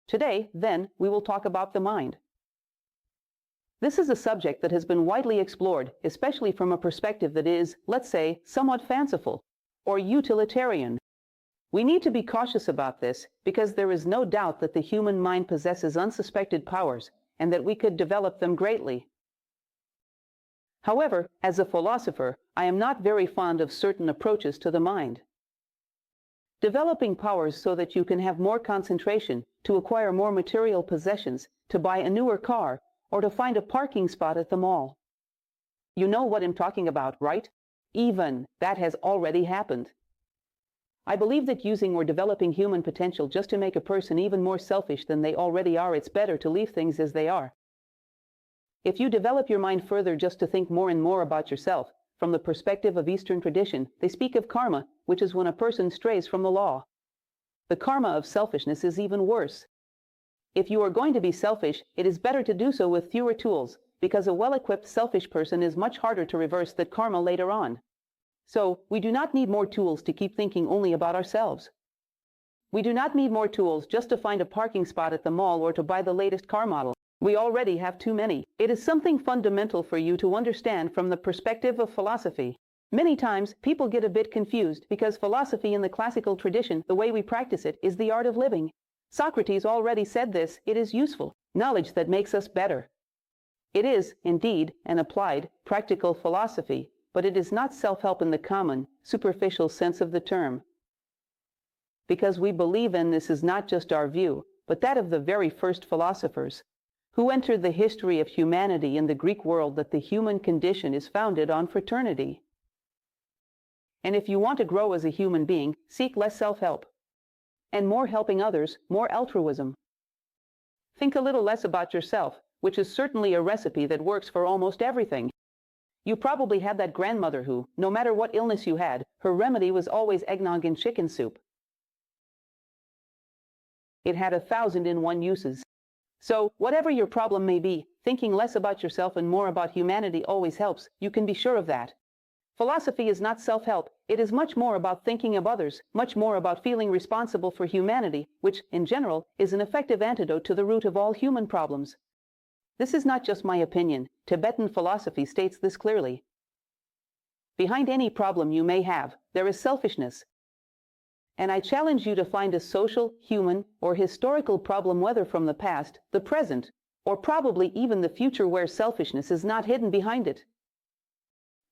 Today, then, we will talk about the mind. This is a subject that has been widely explored, especially from a perspective that is, let's say, somewhat fanciful or utilitarian. We need to be cautious about this because there is no doubt that the human mind possesses unsuspected powers and that we could develop them greatly. However, as a philosopher, I am not very fond of certain approaches to the mind. Developing powers so that you can have more concentration, to acquire more material possessions, to buy a newer car, or to find a parking spot at the mall. You know what I'm talking about, right? Even that has already happened. I believe that using or developing human potential just to make a person even more selfish than they already are, it's better to leave things as they are. If you develop your mind further just to think more and more about yourself, from the perspective of Eastern tradition, they speak of karma, which is when a person strays from the law. The karma of selfishness is even worse. If you are going to be selfish, it is better to do so with fewer tools, because a well-equipped selfish person is much harder to reverse that karma later on. So, we do not need more tools to keep thinking only about ourselves. We do not need more tools just to find a parking spot at the mall or to buy the latest car model. We already have too many. It is something fundamental for you to understand from the perspective of philosophy. Many times, people get a bit confused because philosophy in the classical tradition, the way we practice it, is the art of living. Socrates already said this: it is useful knowledge that makes us better. It is, indeed, an applied, practical philosophy, but it is not self-help in the common, superficial sense of the term. Because we believe in this is not just our view, but that of the very first philosophers, who entered the history of humanity in the Greek world, that the human condition is founded on fraternity. And if you want to grow as a human being, seek less self-help. And more helping others, more altruism. Think a little less about yourself, which is certainly a recipe that works for almost everything. You probably had that grandmother who, no matter what illness you had, her remedy was always eggnog and chicken soup. It had 1,001 uses. So, whatever your problem may be, thinking less about yourself and more about humanity always helps, you can be sure of that. Philosophy is not self-help, it is much more about thinking of others, much more about feeling responsible for humanity, which, in general, is an effective antidote to the root of all human problems. This is not just my opinion. Tibetan philosophy states this clearly. Behind any problem you may have, there is selfishness. And I challenge you to find a social, human, or historical problem, whether from the past, the present, or probably even the future, where selfishness is not hidden behind it.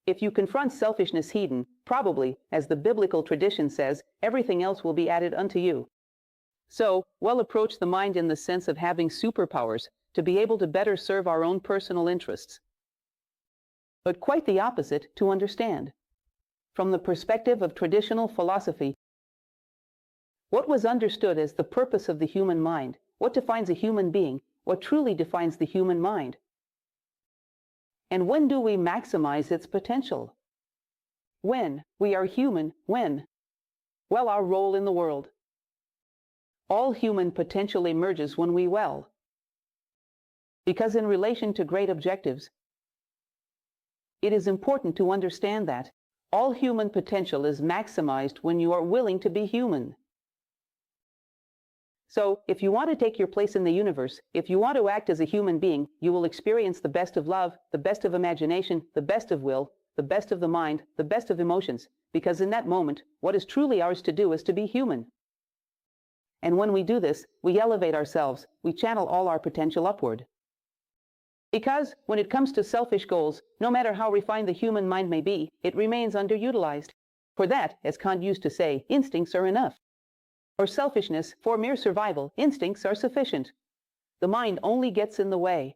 If you confront selfishness hidden, probably, as the biblical tradition says, everything else will be added unto you. So, well, approach the mind in the sense of having superpowers, to be able to better serve our own personal interests. But quite the opposite to understand. From the perspective of traditional philosophy, what was understood as the purpose of the human mind, what defines a human being, what truly defines the human mind? And when do we maximize its potential? When we are human, when? Well, our role in the world. All human potential emerges when we well. Because in relation to great objectives, it is important to understand that all human potential is maximized when you are willing to be human. So, if you want to take your place in the universe, if you want to act as a human being, you will experience the best of love, the best of imagination, the best of will, the best of the mind, the best of emotions, because in that moment, what is truly ours to do is to be human. And when we do this, we elevate ourselves, we channel all our potential upward. Because, when it comes to selfish goals, no matter how refined the human mind may be, it remains underutilized. For that, as Kant used to say, instincts are enough. For selfishness, for mere survival, instincts are sufficient. The mind only gets in the way.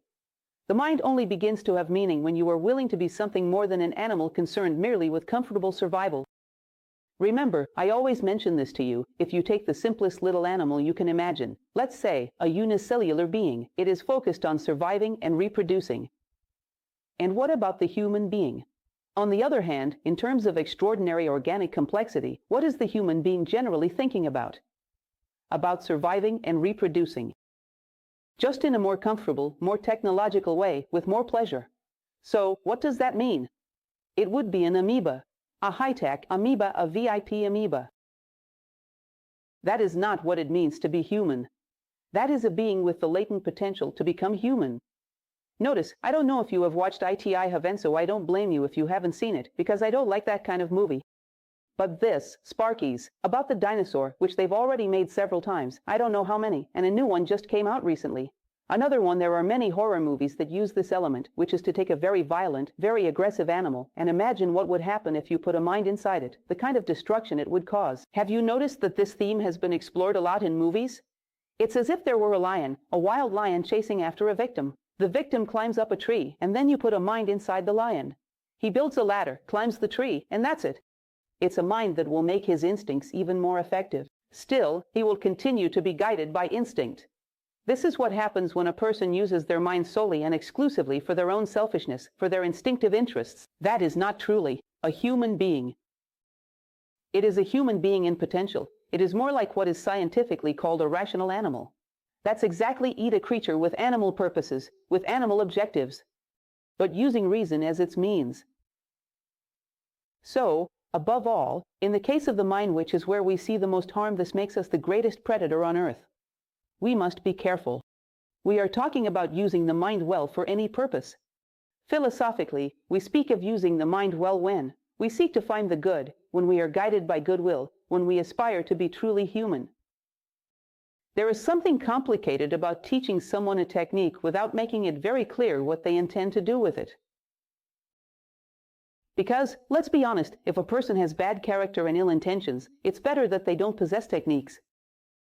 The mind only begins to have meaning when you are willing to be something more than an animal concerned merely with comfortable survival. Remember, I always mention this to you, if you take the simplest little animal you can imagine, let's say, a unicellular being, it is focused on surviving and reproducing. And what about the human being? On the other hand, in terms of extraordinary organic complexity, what is the human being generally thinking about? About surviving and reproducing. Just in a more comfortable, more technological way, with more pleasure. So, what does that mean? It would be an amoeba. A high-tech amoeba, a VIP amoeba. That is not what it means to be human. That is a being with the latent potential to become human. Notice, I don't know if you have watched ITI Haven, so I don't blame you if you haven't seen it, because I don't like that kind of movie. But this, Sparky's, about the dinosaur, which they've already made several times, I don't know how many, and a new one just came out recently. Another one, there are many horror movies that use this element, which is to take a very violent, very aggressive animal, and imagine what would happen if you put a mind inside it, the kind of destruction it would cause. Have you noticed that this theme has been explored a lot in movies? It's as if there were a lion, a wild lion chasing after a victim. The victim climbs up a tree, and then you put a mind inside the lion. He builds a ladder, climbs the tree, and that's it. It's a mind that will make his instincts even more effective. Still, he will continue to be guided by instinct. This is what happens when a person uses their mind solely and exclusively for their own selfishness, for their instinctive interests. That is not truly a human being. It is a human being in potential. It is more like what is scientifically called a rational animal. That's exactly a creature with animal purposes, with animal objectives, but using reason as its means. So, above all, in the case of the mind, which is where we see the most harm, this makes us the greatest predator on earth. We must be careful. We are talking about using the mind well for any purpose. Philosophically, we speak of using the mind well when we seek to find the good, when we are guided by goodwill, when we aspire to be truly human. There is something complicated about teaching someone a technique without making it very clear what they intend to do with it. Because, let's be honest, if a person has bad character and ill intentions, it's better that they don't possess techniques.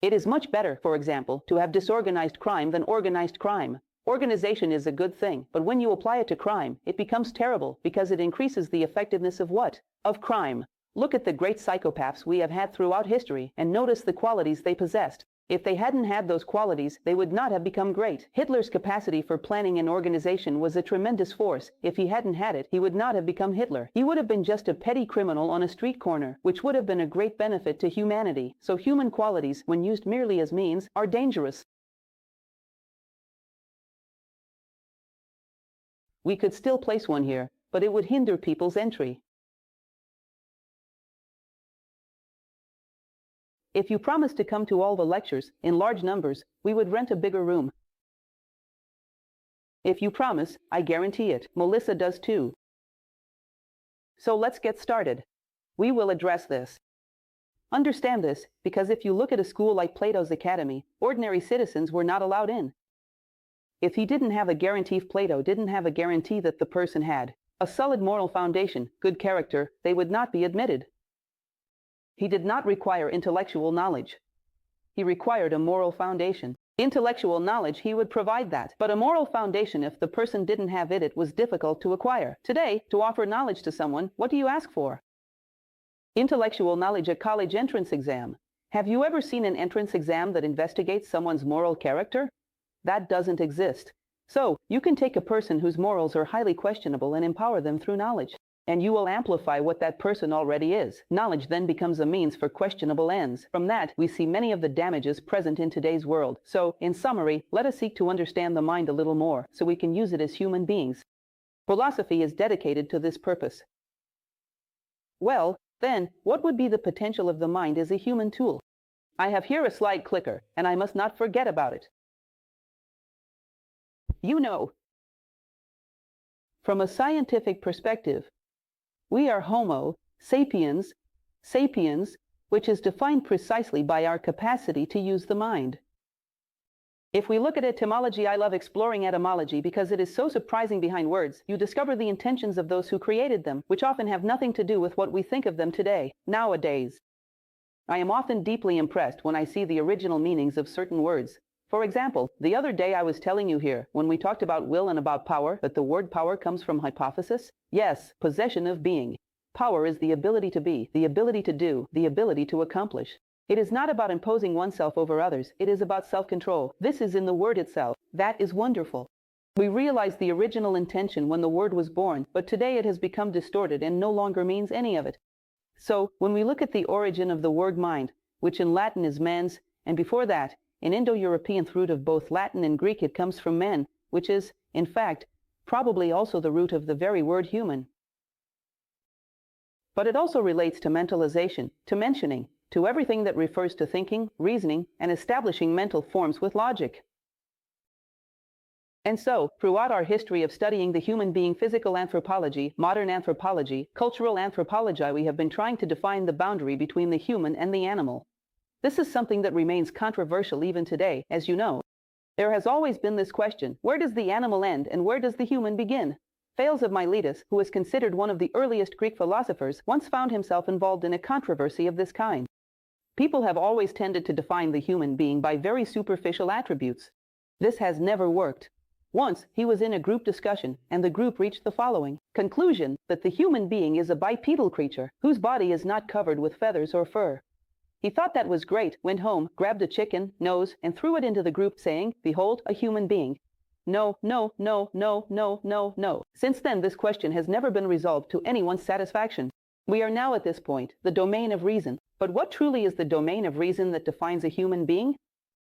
It is much better, for example, to have disorganized crime than organized crime. Organization is a good thing, but when you apply it to crime, it becomes terrible because it increases the effectiveness of what? Of crime. Look at the great psychopaths we have had throughout history and notice the qualities they possessed. If they hadn't had those qualities, they would not have become great. Hitler's capacity for planning and organization was a tremendous force. If he hadn't had it, he would not have become Hitler. He would have been just a petty criminal on a street corner, which would have been a great benefit to humanity. So human qualities, when used merely as means, are dangerous. We could still place one here, but it would hinder people's entry. If you promised to come to all the lectures, in large numbers, we would rent a bigger room. If you promise, I guarantee it. Melissa does too. So let's get started. We will address this. Understand this, because if you look at a school like Plato's Academy, ordinary citizens were not allowed in. If he didn't have a guarantee, if Plato didn't have a guarantee that the person had a solid moral foundation, good character, they would not be admitted. He did not require intellectual knowledge. He required a moral foundation. Intellectual knowledge, he would provide that. But a moral foundation, if the person didn't have it, it was difficult to acquire. Today, to offer knowledge to someone, what do you ask for? Intellectual knowledge, a college entrance exam. Have you ever seen an entrance exam that investigates someone's moral character? That doesn't exist. So, you can take a person whose morals are highly questionable and empower them through knowledge. And you will amplify what that person already is. Knowledge then becomes a means for questionable ends. From that, we see many of the damages present in today's world. So, in summary, let us seek to understand the mind a little more, so we can use it as human beings. Philosophy is dedicated to this purpose. Well, then, what would be the potential of the mind as a human tool? I have here a slide clicker, and I must not forget about it. You know, from a scientific perspective, we are Homo sapiens, which is defined precisely by our capacity to use the mind. If we look at etymology, I love exploring etymology because it is so surprising behind words. You discover the intentions of those who created them, which often have nothing to do with what we think of them today, nowadays. I am often deeply impressed when I see the original meanings of certain words. For example, the other day I was telling you here, when we talked about will and about power, that the word power comes from hypothesis. Yes, possession of being. Power is the ability to be, the ability to do, the ability to accomplish. It is not about imposing oneself over others, it is about self-control. This is in the word itself. That is wonderful. We realized the original intention when the word was born, but today it has become distorted and no longer means any of it. So, when we look at the origin of the word mind, which in Latin is mens, and before that, in Indo-European root of both Latin and Greek, it comes from men, which is, in fact, probably also the root of the very word human. But it also relates to mentalization, to mentioning. to everything that refers to thinking, reasoning, and establishing mental forms with logic. And so, throughout our history of studying the human being, physical anthropology, modern anthropology, cultural anthropology, we have been trying to define the boundary between the human and the animal. This is something that remains controversial even today, as you know. There has always been this question: where does the animal end and where does the human begin? Thales of Miletus, who is considered one of the earliest Greek philosophers, once found himself involved in a controversy of this kind. People have always tended to define the human being by very superficial attributes. This has never worked. Once, he was in a group discussion, and the group reached the following conclusion: that the human being is a bipedal creature, whose body is not covered with feathers or fur. He thought that was great, went home, grabbed a chicken nose, and threw it into the group, saying, "Behold, a human being." No, no, no, no, no, no, no. Since then, this question has never been resolved to anyone's satisfaction. We are now at this point, the domain of reason. But what truly is the domain of reason that defines a human being?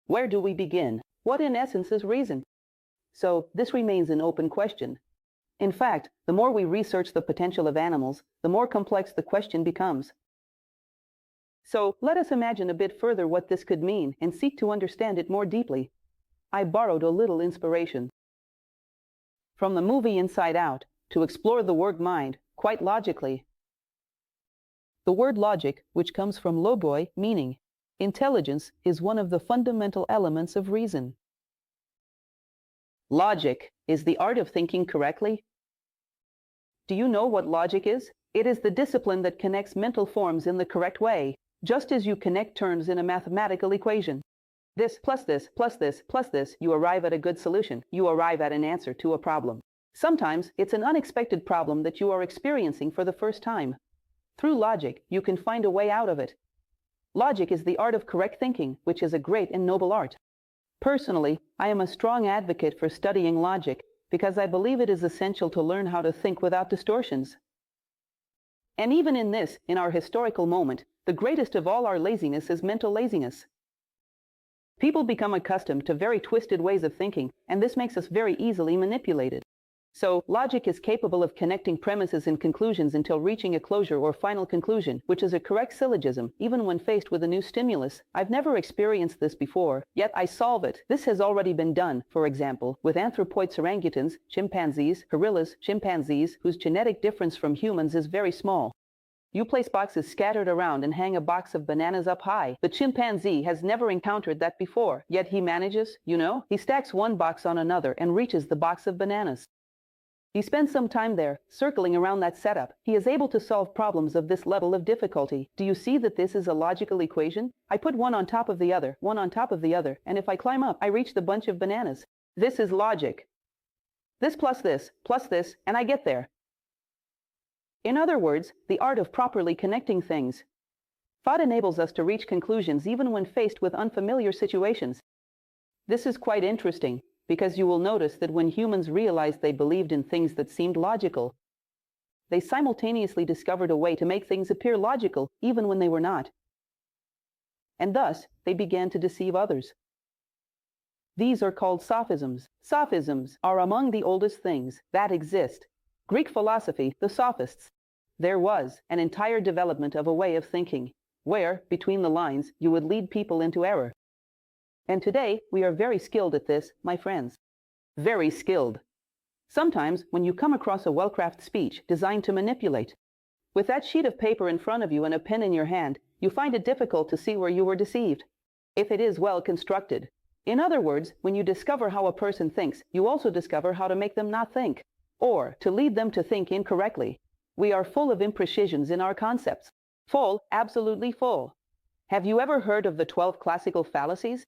Where do we begin? What in essence is reason? So, this remains an open question. In fact, the more we research the potential of animals, the more complex the question becomes. So, let us imagine a bit further what this could mean and seek to understand it more deeply. I borrowed a little inspiration from the movie Inside Out to explore the word mind quite logically. The word logic, which comes from logoi, meaning intelligence, is one of the fundamental elements of reason. Logic is the art of thinking correctly. Do you know what logic is? It is the discipline that connects mental forms in the correct way, just as you connect terms in a mathematical equation. This plus this plus this plus this, you arrive at a good solution. You arrive at an answer to a problem. Sometimes it's an unexpected problem that you are experiencing for the first time. Through logic, you can find a way out of it. Logic is the art of correct thinking, which is a great and noble art. Personally, I am a strong advocate for studying logic because I believe it is essential to learn how to think without distortions. And even in our historical moment, the greatest of all our laziness is mental laziness. People become accustomed to very twisted ways of thinking, and this makes us very easily manipulated. So, logic is capable of connecting premises and conclusions until reaching a closure or final conclusion, which is a correct syllogism, even when faced with a new stimulus. I've never experienced this before, yet I solve it. This has already been done, for example, with anthropoid orangutans, chimpanzees, gorillas, chimpanzees, whose genetic difference from humans is very small. You place boxes scattered around and hang a box of bananas up high. The chimpanzee has never encountered that before, yet he manages, he stacks one box on another and reaches the box of bananas. He spends some time there, circling around that setup. He is able to solve problems of this level of difficulty. Do you see that this is a logical equation? I put one on top of the other, one on top of the other, and if I climb up, I reach the bunch of bananas. This is logic. This, and I get there. In other words, the art of properly connecting things. Thought enables us to reach conclusions even when faced with unfamiliar situations. This is quite interesting, because you will notice that when humans realized they believed in things that seemed logical, they simultaneously discovered a way to make things appear logical even when they were not. And thus, they began to deceive others. These are called sophisms. Sophisms are among the oldest things that exist. Greek philosophy, the sophists. There was an entire development of a way of thinking, where, between the lines, you would lead people into error. And today, we are very skilled at this, my friends. Very skilled. Sometimes, when you come across a well-crafted speech designed to manipulate, with that sheet of paper in front of you and a pen in your hand, you find it difficult to see where you were deceived, if it is well constructed. In other words, when you discover how a person thinks, you also discover how to make them not think, or to lead them to think incorrectly. We are full of imprecisions in our concepts. Full, absolutely full. Have you ever heard of the 12 classical fallacies?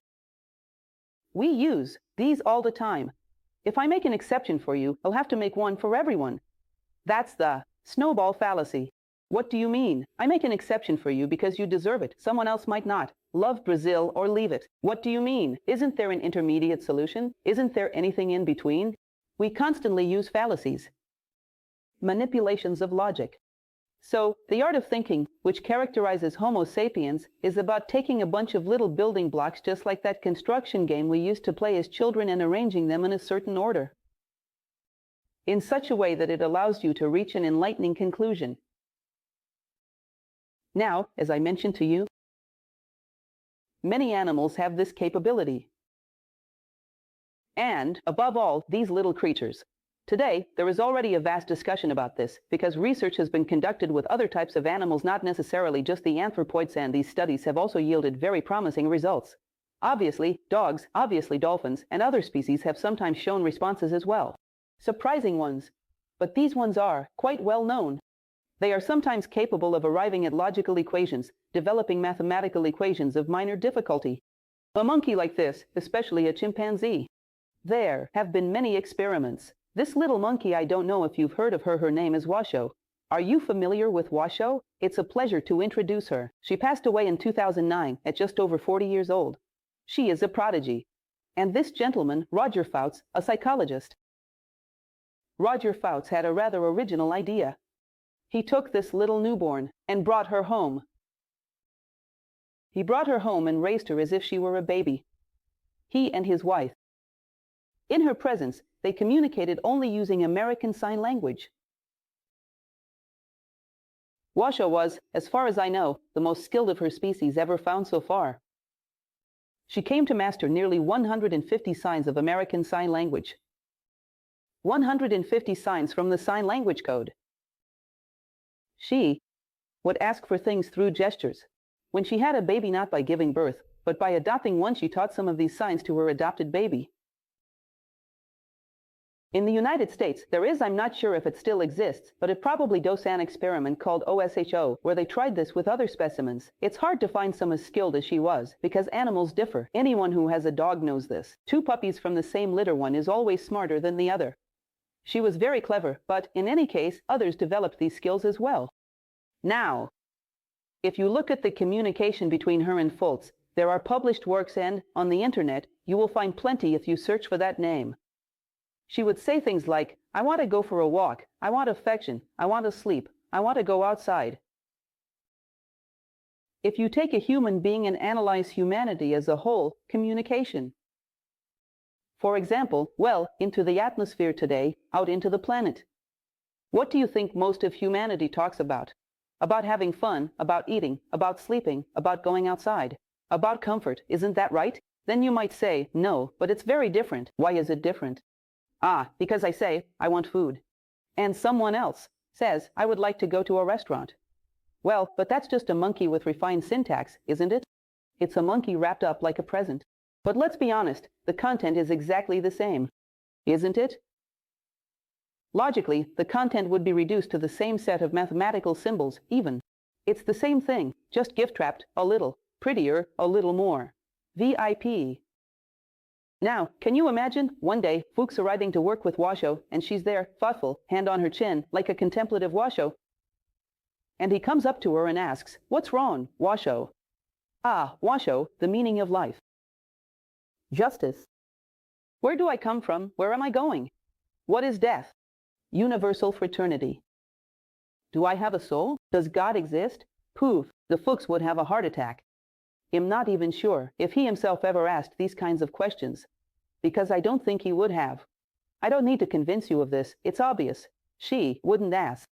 We use these all the time. If I make an exception for you, I'll have to make one for everyone. That's the snowball fallacy. What do you mean? I make an exception for you because you deserve it. Someone else might not. Love Brazil or leave it. What do you mean? Isn't there an intermediate solution? Isn't there anything in between? We constantly use fallacies. Manipulations of logic. So, the art of thinking, which characterizes Homo sapiens, is about taking a bunch of little building blocks just like that construction game we used to play as children and arranging them in a certain order, in such a way that it allows you to reach an enlightening conclusion. Now, as I mentioned to you, Many animals have this capability. And, above all, these little creatures. Today, there is already a vast discussion about this, because research has been conducted with other types of animals, not necessarily just the anthropoids, and these studies have also yielded very promising results. Obviously, dogs, obviously dolphins, and other species have sometimes shown responses as well. Surprising ones. But these ones are quite well known. They are sometimes capable of arriving at logical equations, developing mathematical equations of minor difficulty. A monkey like this, especially a chimpanzee. There have been many experiments. This little monkey, I don't know if you've heard of her. Her name is Washoe. Are you familiar with Washoe? It's a pleasure to introduce her. She passed away in 2009 at just over 40 years old. She is a prodigy. And this gentleman, Roger Fouts, a psychologist. Roger Fouts had a rather original idea. He took this little newborn and brought her home. He brought her home and raised her as if she were a baby. He and his wife. In her presence, they communicated only using American Sign Language. Washoe was, as far as I know, the most skilled of her species ever found so far. She came to master nearly 150 signs of American Sign Language. 150 signs from the Sign Language Code. She would ask for things through gestures. When she had a baby, not by giving birth, but by adopting one, she taught some of these signs to her adopted baby. In the United States, there is, I'm not sure if it still exists, but it probably does, an experiment called OSHO, where they tried this with other specimens. It's hard to find some as skilled as she was, because animals differ. Anyone who has a dog knows this. Two puppies from the same litter, one is always smarter than the other. She was very clever, but in any case, others developed these skills as well. Now, if you look at the communication between her and Fultz, there are published works, and, on the internet, you will find plenty if you search for that name. She would say things like, I want to go for a walk, I want affection, I want to sleep, I want to go outside. If you take a human being and analyze humanity as a whole, communication. For example, well, into the atmosphere today, out into the planet. What do you think most of humanity talks about? About having fun, about eating, about sleeping, about going outside, about comfort, isn't that right? Then you might say, no, but it's very different. Why is it different? Ah, because I say, I want food. And someone else says, I would like to go to a restaurant. Well, but that's just a monkey with refined syntax, isn't it? It's a monkey wrapped up like a present. But let's be honest, the content is exactly the same, isn't it? Logically, the content would be reduced to the same set of mathematical symbols, even. It's the same thing, just gift-wrapped, a little, prettier, a little more. VIP. Now, can you imagine, one day, Fuchs arriving to work with Washoe, and she's there, thoughtful, hand on her chin, like a contemplative Washoe. And he comes up to her and asks, what's wrong, Washoe? Ah, Washoe, the meaning of life. Justice. Where do I come from? Where am I going? What is death? Universal fraternity. Do I have a soul? Does God exist? Poof, the Fuchs would have a heart attack. I'm not even sure if he himself ever asked these kinds of questions, because I don't think he would have. I don't need to convince you of this, it's obvious. She wouldn't ask.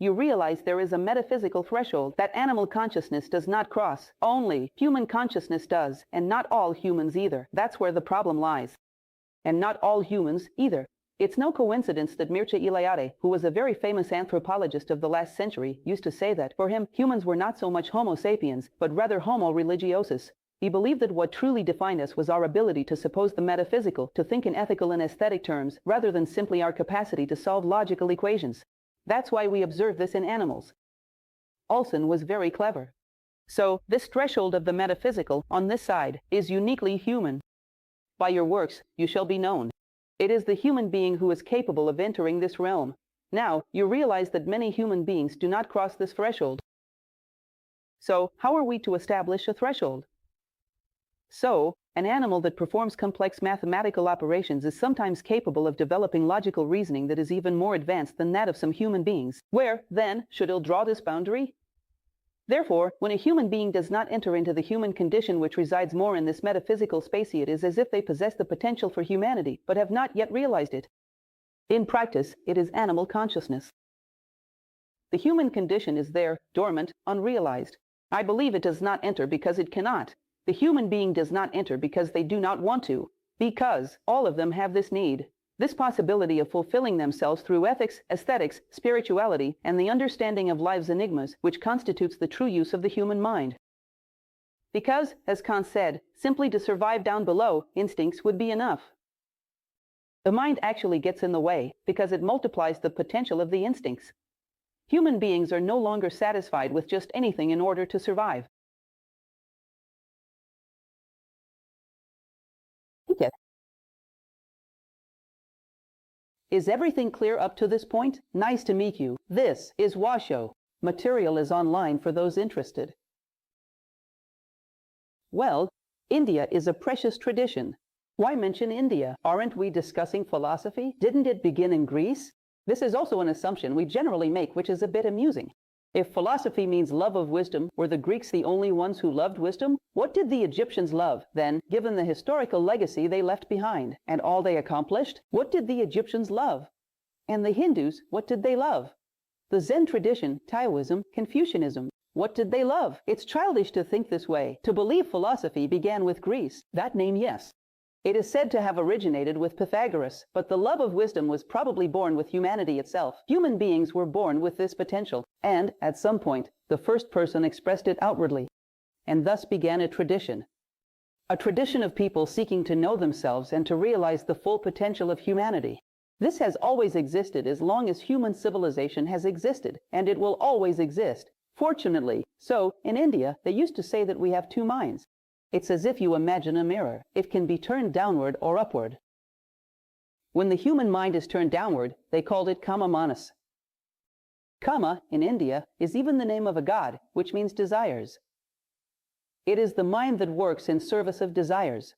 You realize there is a metaphysical threshold that animal consciousness does not cross. Only human consciousness does, and not all humans either. That's where the problem lies. And not all humans either. It's no coincidence that Mircea Eliade, who was a very famous anthropologist of the last century, used to say that, for him, humans were not so much Homo sapiens, but rather Homo religiosus. He believed that what truly defined us was our ability to suppose the metaphysical, to think in ethical and aesthetic terms, rather than simply our capacity to solve logical equations. That's why we observe this in animals. Olson was very clever. So, this threshold of the metaphysical, on this side, is uniquely human. By your works, you shall be known. It is the human being who is capable of entering this realm. Now, you realize that many human beings do not cross this threshold. So, how are we to establish a threshold? So, an animal that performs complex mathematical operations is sometimes capable of developing logical reasoning that is even more advanced than that of some human beings. Where, then, should it draw this boundary? Therefore, when a human being does not enter into the human condition which resides more in this metaphysical space, it is as if they possess the potential for humanity, but have not yet realized it. In practice, it is animal consciousness. The human condition is there, dormant, unrealized. I believe it does not enter because it cannot. The human being does not enter because they do not want to, because all of them have this need, this possibility of fulfilling themselves through ethics, aesthetics, spirituality, and the understanding of life's enigmas, which constitutes the true use of the human mind. Because, as Kant said, simply to survive down below, instincts would be enough. The mind actually gets in the way because it multiplies the potential of the instincts. Human beings are no longer satisfied with just anything in order to survive. Is everything clear up to this point? Nice to meet you. This is Washo. Material is online for those interested. Well, India is a precious tradition. Why mention India? Aren't we discussing philosophy? Didn't it begin in Greece? This is also an assumption we generally make, which is a bit amusing. If philosophy means love of wisdom, were the Greeks the only ones who loved wisdom? What did the Egyptians love, then, given the historical legacy they left behind, and all they accomplished? What did the Egyptians love? And the Hindus, what did they love? The Zen tradition, Taoism, Confucianism, what did they love? It's childish to think this way, to believe philosophy began with Greece. That name, yes. It is said to have originated with Pythagoras, but the love of wisdom was probably born with humanity itself. Human beings were born with this potential, and, at some point, the first person expressed it outwardly, and thus began a tradition. A tradition of people seeking to know themselves and to realize the full potential of humanity. This has always existed as long as human civilization has existed, and it will always exist. Fortunately, so, in India, they used to say that we have two minds. It's as if you imagine a mirror. It can be turned downward or upward. When the human mind is turned downward, they called it Kama Manas. Kama, in India, is even the name of a god, which means desires. It is the mind that works in service of desires.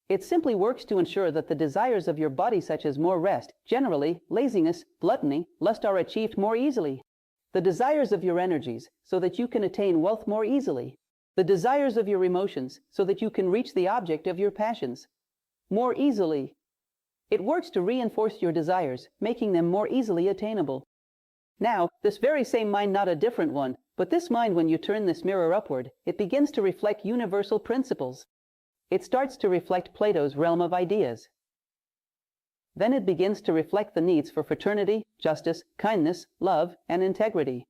It simply works to ensure that the desires of your body, such as more rest, generally, laziness, gluttony, lust, are achieved more easily. The desires of your energies, so that you can attain wealth more easily. The desires of your emotions, so that you can reach the object of your passions more easily. It works to reinforce your desires, making them more easily attainable. Now, this very same mind, not a different one, but this mind, when you turn this mirror upward, it begins to reflect universal principles. It starts to reflect Plato's realm of ideas. Then it begins to reflect the needs for fraternity, justice, kindness, love, and integrity.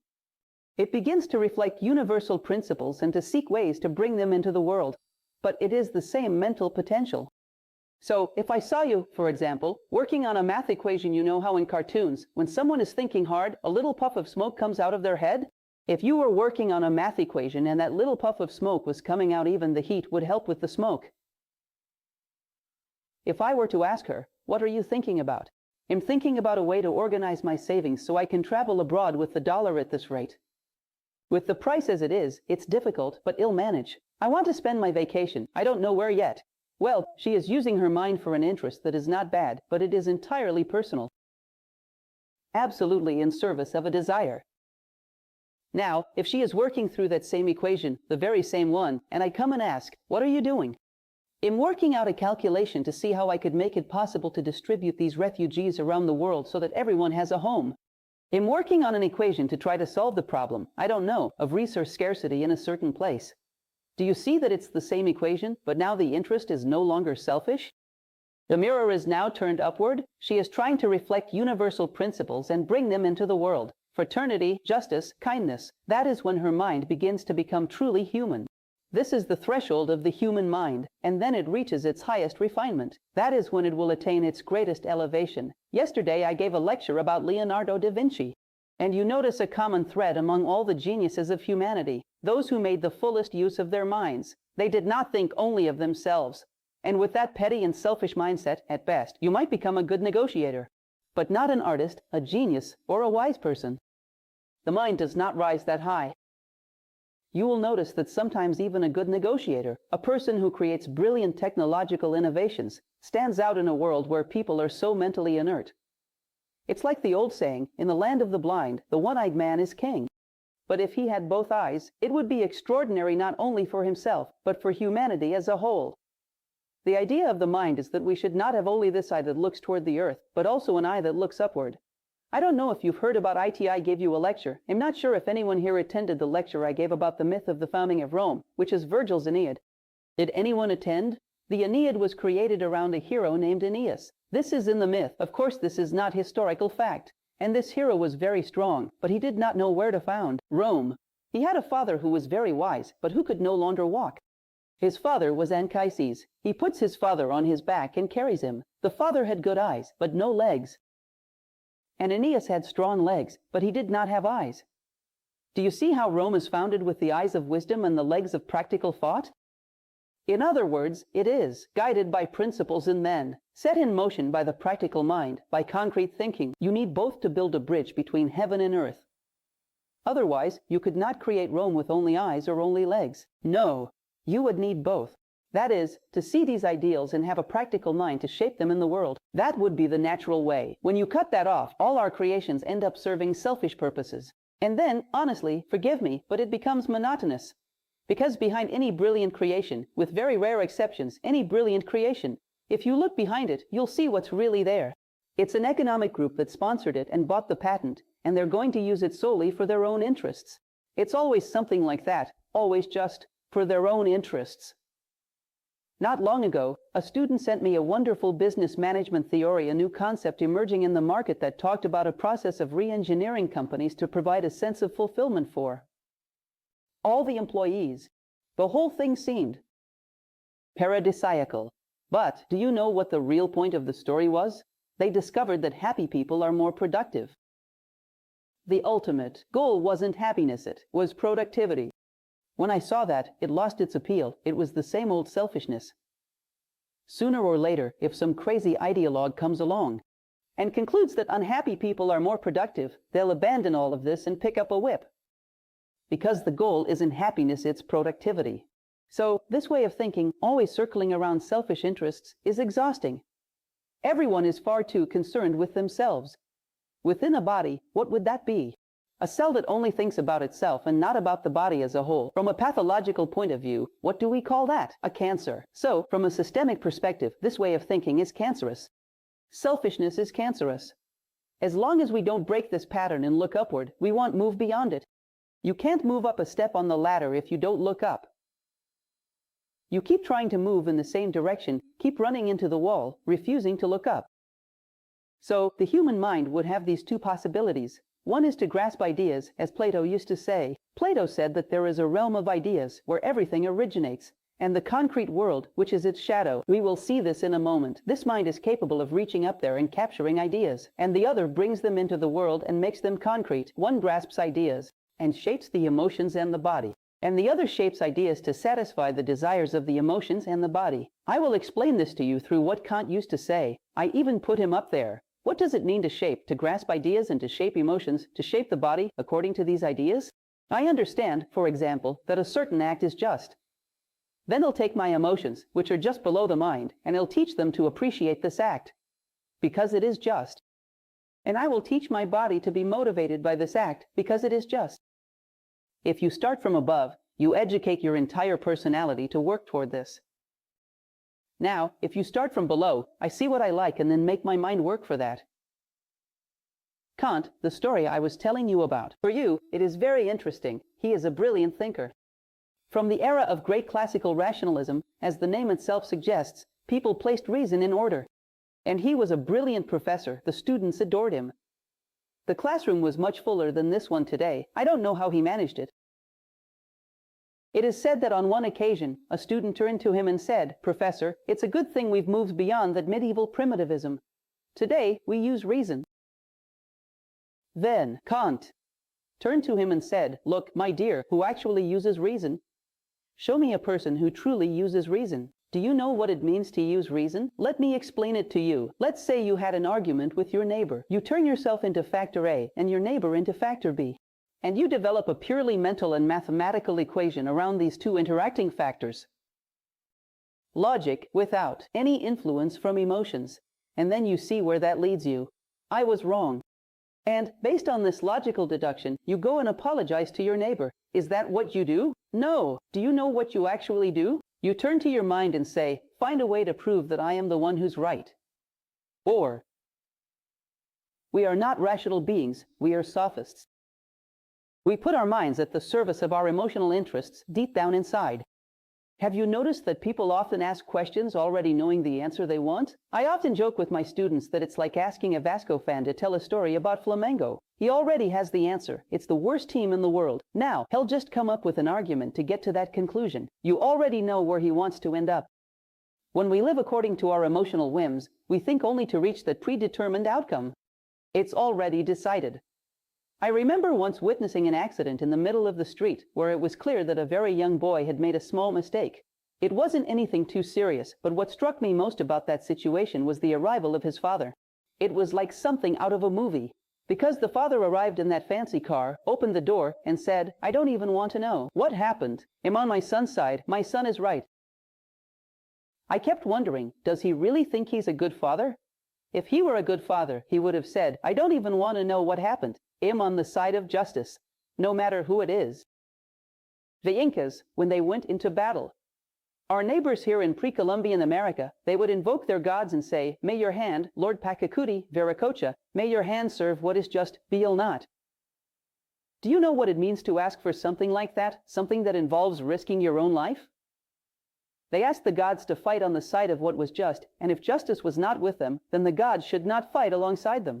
It begins to reflect universal principles and to seek ways to bring them into the world. But it is the same mental potential. So, if I saw you, for example, working on a math equation, you know how in cartoons, when someone is thinking hard, a little puff of smoke comes out of their head? If you were working on a math equation and that little puff of smoke was coming out, even the heat would help with the smoke. If I were to ask her, what are you thinking about? I'm thinking about a way to organize my savings so I can travel abroad with the dollar at this rate. With the price as it is, it's difficult, but ill-managed. I want to spend my vacation. I don't know where yet. Well, she is using her mind for an interest that is not bad, but it is entirely personal. Absolutely in service of a desire. Now, if she is working through that same equation, the very same one, and I come and ask, what are you doing? I'm working out a calculation to see how I could make it possible to distribute these refugees around the world so that everyone has a home. I'm working on an equation to try to solve the problem, I don't know, of resource scarcity in a certain place. Do you see that it's the same equation, but now the interest is no longer selfish? The mirror is now turned upward. She is trying to reflect universal principles and bring them into the world. Fraternity, justice, kindness. That is when her mind begins to become truly human. This is the threshold of the human mind, and then it reaches its highest refinement. That is when it will attain its greatest elevation. Yesterday I gave a lecture about Leonardo da Vinci. And you notice a common thread among all the geniuses of humanity, those who made the fullest use of their minds. They did not think only of themselves. And with that petty and selfish mindset, at best, you might become a good negotiator, but not an artist, a genius, or a wise person. The mind does not rise that high. You will notice that sometimes even a good negotiator, a person who creates brilliant technological innovations, stands out in a world where people are so mentally inert. It's like the old saying, in the land of the blind, the one-eyed man is king. But if he had both eyes, it would be extraordinary not only for himself, but for humanity as a whole. The idea of the mind is that we should not have only this eye that looks toward the earth, but also an eye that looks upward. I don't know if you've heard about it. I gave you a lecture. I'm not sure if anyone here attended the lecture I gave about the myth of the founding of Rome, which is Virgil's Aeneid. Did anyone attend? The Aeneid was created around a hero named Aeneas. This is in the myth. Of course, this is not historical fact. And this hero was very strong, but he did not know where to found Rome. He had a father who was very wise, but who could no longer walk. His father was Anchises. He puts his father on his back and carries him. The father had good eyes, but no legs. And Aeneas had strong legs, but he did not have eyes. Do you see how Rome is founded with the eyes of wisdom and the legs of practical thought? In other words, it is guided by principles in men, set in motion by the practical mind, by concrete thinking. You need both to build a bridge between heaven and earth. Otherwise, you could not create Rome with only eyes or only legs. No, you would need both. That is, to see these ideals and have a practical mind to shape them in the world. That would be the natural way. When you cut that off, all our creations end up serving selfish purposes. And then, honestly, forgive me, but it becomes monotonous. Because behind any brilliant creation, with very rare exceptions, any brilliant creation, if you look behind it, you'll see what's really there. It's an economic group that sponsored it and bought the patent, and they're going to use it solely for their own interests. It's always something like that, always just for their own interests. Not long ago, a student sent me a wonderful business management theory, a new concept emerging in the market that talked about a process of re-engineering companies to provide a sense of fulfillment for all the employees. The whole thing seemed paradisiacal. But do you know what the real point of the story was? They discovered that happy people are more productive. The ultimate goal wasn't happiness, it was productivity. When I saw that, it lost its appeal. It was the same old selfishness. Sooner or later, if some crazy ideologue comes along and concludes that unhappy people are more productive, they'll abandon all of this and pick up a whip. Because the goal isn't happiness, it's productivity. So, this way of thinking, always circling around selfish interests, is exhausting. Everyone is far too concerned with themselves. Within a body, what would that be? A cell that only thinks about itself and not about the body as a whole. From a pathological point of view, what do we call that? A cancer. So, from a systemic perspective, this way of thinking is cancerous. Selfishness is cancerous. As long as we don't break this pattern and look upward, we won't move beyond it. You can't move up a step on the ladder if you don't look up. You keep trying to move in the same direction, keep running into the wall, refusing to look up. So, the human mind would have these two possibilities. One is to grasp ideas, as Plato used to say. Plato said that there is a realm of ideas where everything originates, and the concrete world, which is its shadow. We will see this in a moment. This mind is capable of reaching up there and capturing ideas, and the other brings them into the world and makes them concrete. One grasps ideas and shapes the emotions and the body, and the other shapes ideas to satisfy the desires of the emotions and the body. I will explain this to you through what Kant used to say. I even put him up there. What does it mean to shape, to grasp ideas and to shape emotions, to shape the body according to these ideas? I understand, for example, that a certain act is just. Then he'll take my emotions, which are just below the mind, and he'll teach them to appreciate this act, because it is just. And I will teach my body to be motivated by this act, because it is just. If you start from above, you educate your entire personality to work toward this. Now, if you start from below, I see what I like and then make my mind work for that. Kant, the story I was telling you about. For you, it is very interesting. He is a brilliant thinker. From the era of great classical rationalism, as the name itself suggests, people placed reason in order. And he was a brilliant professor. The students adored him. The classroom was much fuller than this one today. I don't know how he managed it. It is said that on one occasion, a student turned to him and said, "Professor, it's a good thing we've moved beyond that medieval primitivism. Today, we use reason." Then Kant turned to him and said, "Look, my dear, who actually uses reason? Show me a person who truly uses reason. Do you know what it means to use reason? Let me explain it to you. Let's say you had an argument with your neighbor. You turn yourself into factor A and your neighbor into factor B. And you develop a purely mental and mathematical equation around these two interacting factors. Logic without any influence from emotions. And then you see where that leads you. I was wrong. And based on this logical deduction, you go and apologize to your neighbor. Is that what you do? No. Do you know what you actually do? You turn to your mind and say, find a way to prove that I am the one who's right. Or, We are not rational beings, we are sophists. We put our minds at the service of our emotional interests deep down inside. Have you noticed that people often ask questions already knowing the answer they want? I often joke with my students that it's like asking a Vasco fan to tell a story about Flamengo. He already has the answer. It's the worst team in the world. Now, he'll just come up with an argument to get to that conclusion. You already know where he wants to end up. When we live according to our emotional whims, we think only to reach the predetermined outcome. It's already decided. I remember once witnessing an accident in the middle of the street where it was clear that a very young boy had made a small mistake. It wasn't anything too serious, but what struck me most about that situation was the arrival of his father. It was like something out of a movie. Because the father arrived in that fancy car, opened the door, and said, "I don't even want to know. What happened? I'm on my son's side. My son is right." I kept wondering, does he really think he's a good father? If he were a good father, he would have said, "I don't even want to know what happened. I'm on the side of justice, no matter who it is." The Incas, when they went into battle. Our neighbors here in pre-Columbian America, they would invoke their gods and say, "May your hand, Lord Pacacuti, Viracocha, may your hand serve what is just, Beal not." Do you know what it means to ask for something like that? Something that involves risking your own life? They asked the gods to fight on the side of what was just, and if justice was not with them, then the gods should not fight alongside them.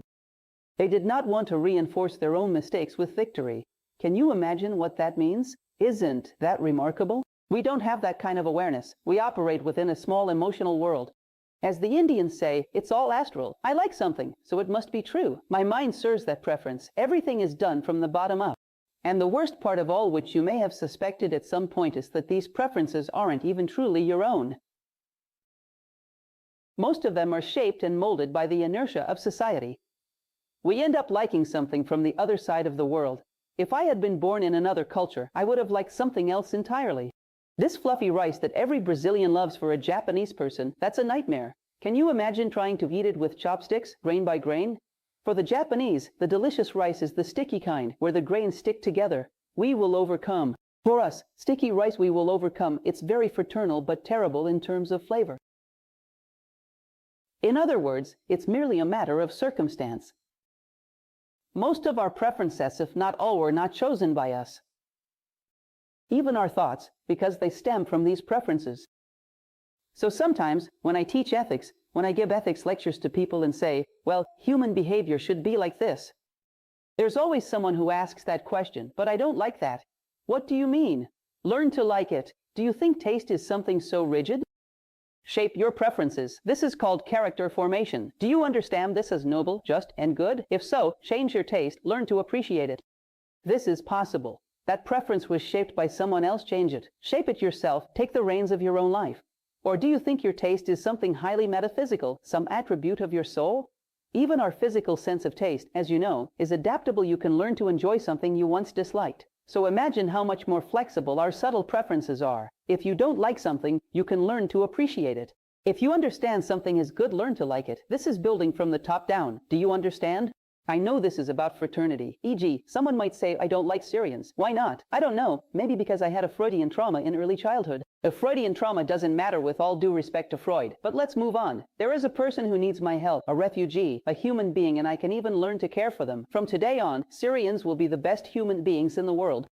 They did not want to reinforce their own mistakes with victory. Can you imagine what that means? Isn't that remarkable? We don't have that kind of awareness. We operate within a small emotional world. As the Indians say, it's all astral. I like something, so it must be true. My mind serves that preference. Everything is done from the bottom up. And the worst part of all, which you may have suspected at some point, is that these preferences aren't even truly your own. Most of them are shaped and molded by the inertia of society. We end up liking something from the other side of the world. If I had been born in another culture, I would have liked something else entirely. This fluffy rice that every Brazilian loves for a Japanese person, that's a nightmare. Can you imagine trying to eat it with chopsticks, grain by grain? For the Japanese, the delicious rice is the sticky kind, where the grains stick together. We will overcome. For us, sticky rice we will overcome. It's very fraternal but terrible in terms of flavor. In other words, it's merely a matter of circumstance. Most of our preferences, if not all, were not chosen by us. Even our thoughts, because they stem from these preferences. So sometimes, when I teach ethics, when I give ethics lectures to people and say, well, human behavior should be like this, there's always someone who asks that question, but I don't like that. What do you mean? Learn to like it. Do you think taste is something so rigid? Shape your preferences. This is called character formation. Do you understand this as noble, just, and good? If so, change your taste, learn to appreciate it. This is possible. That preference was shaped by someone else, change it. Shape it yourself, take the reins of your own life. Or do you think your taste is something highly metaphysical, some attribute of your soul? Even our physical sense of taste, as you know, is adaptable. You can learn to enjoy something you once disliked. So imagine how much more flexible our subtle preferences are. If you don't like something, you can learn to appreciate it. If you understand something is good, learn to like it. This is building from the top down. Do you understand? I know this is about fraternity. E.g., someone might say, I don't like Syrians. Why not? I don't know. Maybe because I had a Freudian trauma in early childhood. A Freudian trauma doesn't matter, with all due respect to Freud. But let's move on. There is a person who needs my help, a refugee, a human being, and I can even learn to care for them. From today on, Syrians will be the best human beings in the world.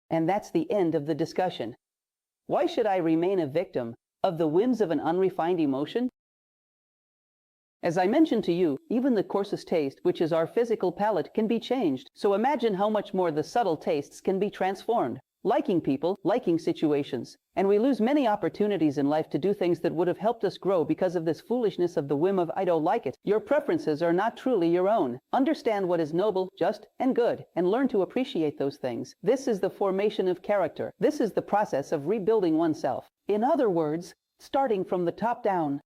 And that's the end of the discussion. Why should I remain a victim of the whims of an unrefined emotion? As I mentioned to you, even the coarsest taste, which is our physical palate, can be changed. So imagine how much more the subtle tastes can be transformed. Liking people, liking situations. And we lose many opportunities in life to do things that would have helped us grow because of this foolishness of the whim of I don't like it. Your preferences are not truly your own. Understand what is noble, just, and good, and learn to appreciate those things. This is the formation of character. This is the process of rebuilding oneself. In other words, starting from the top down.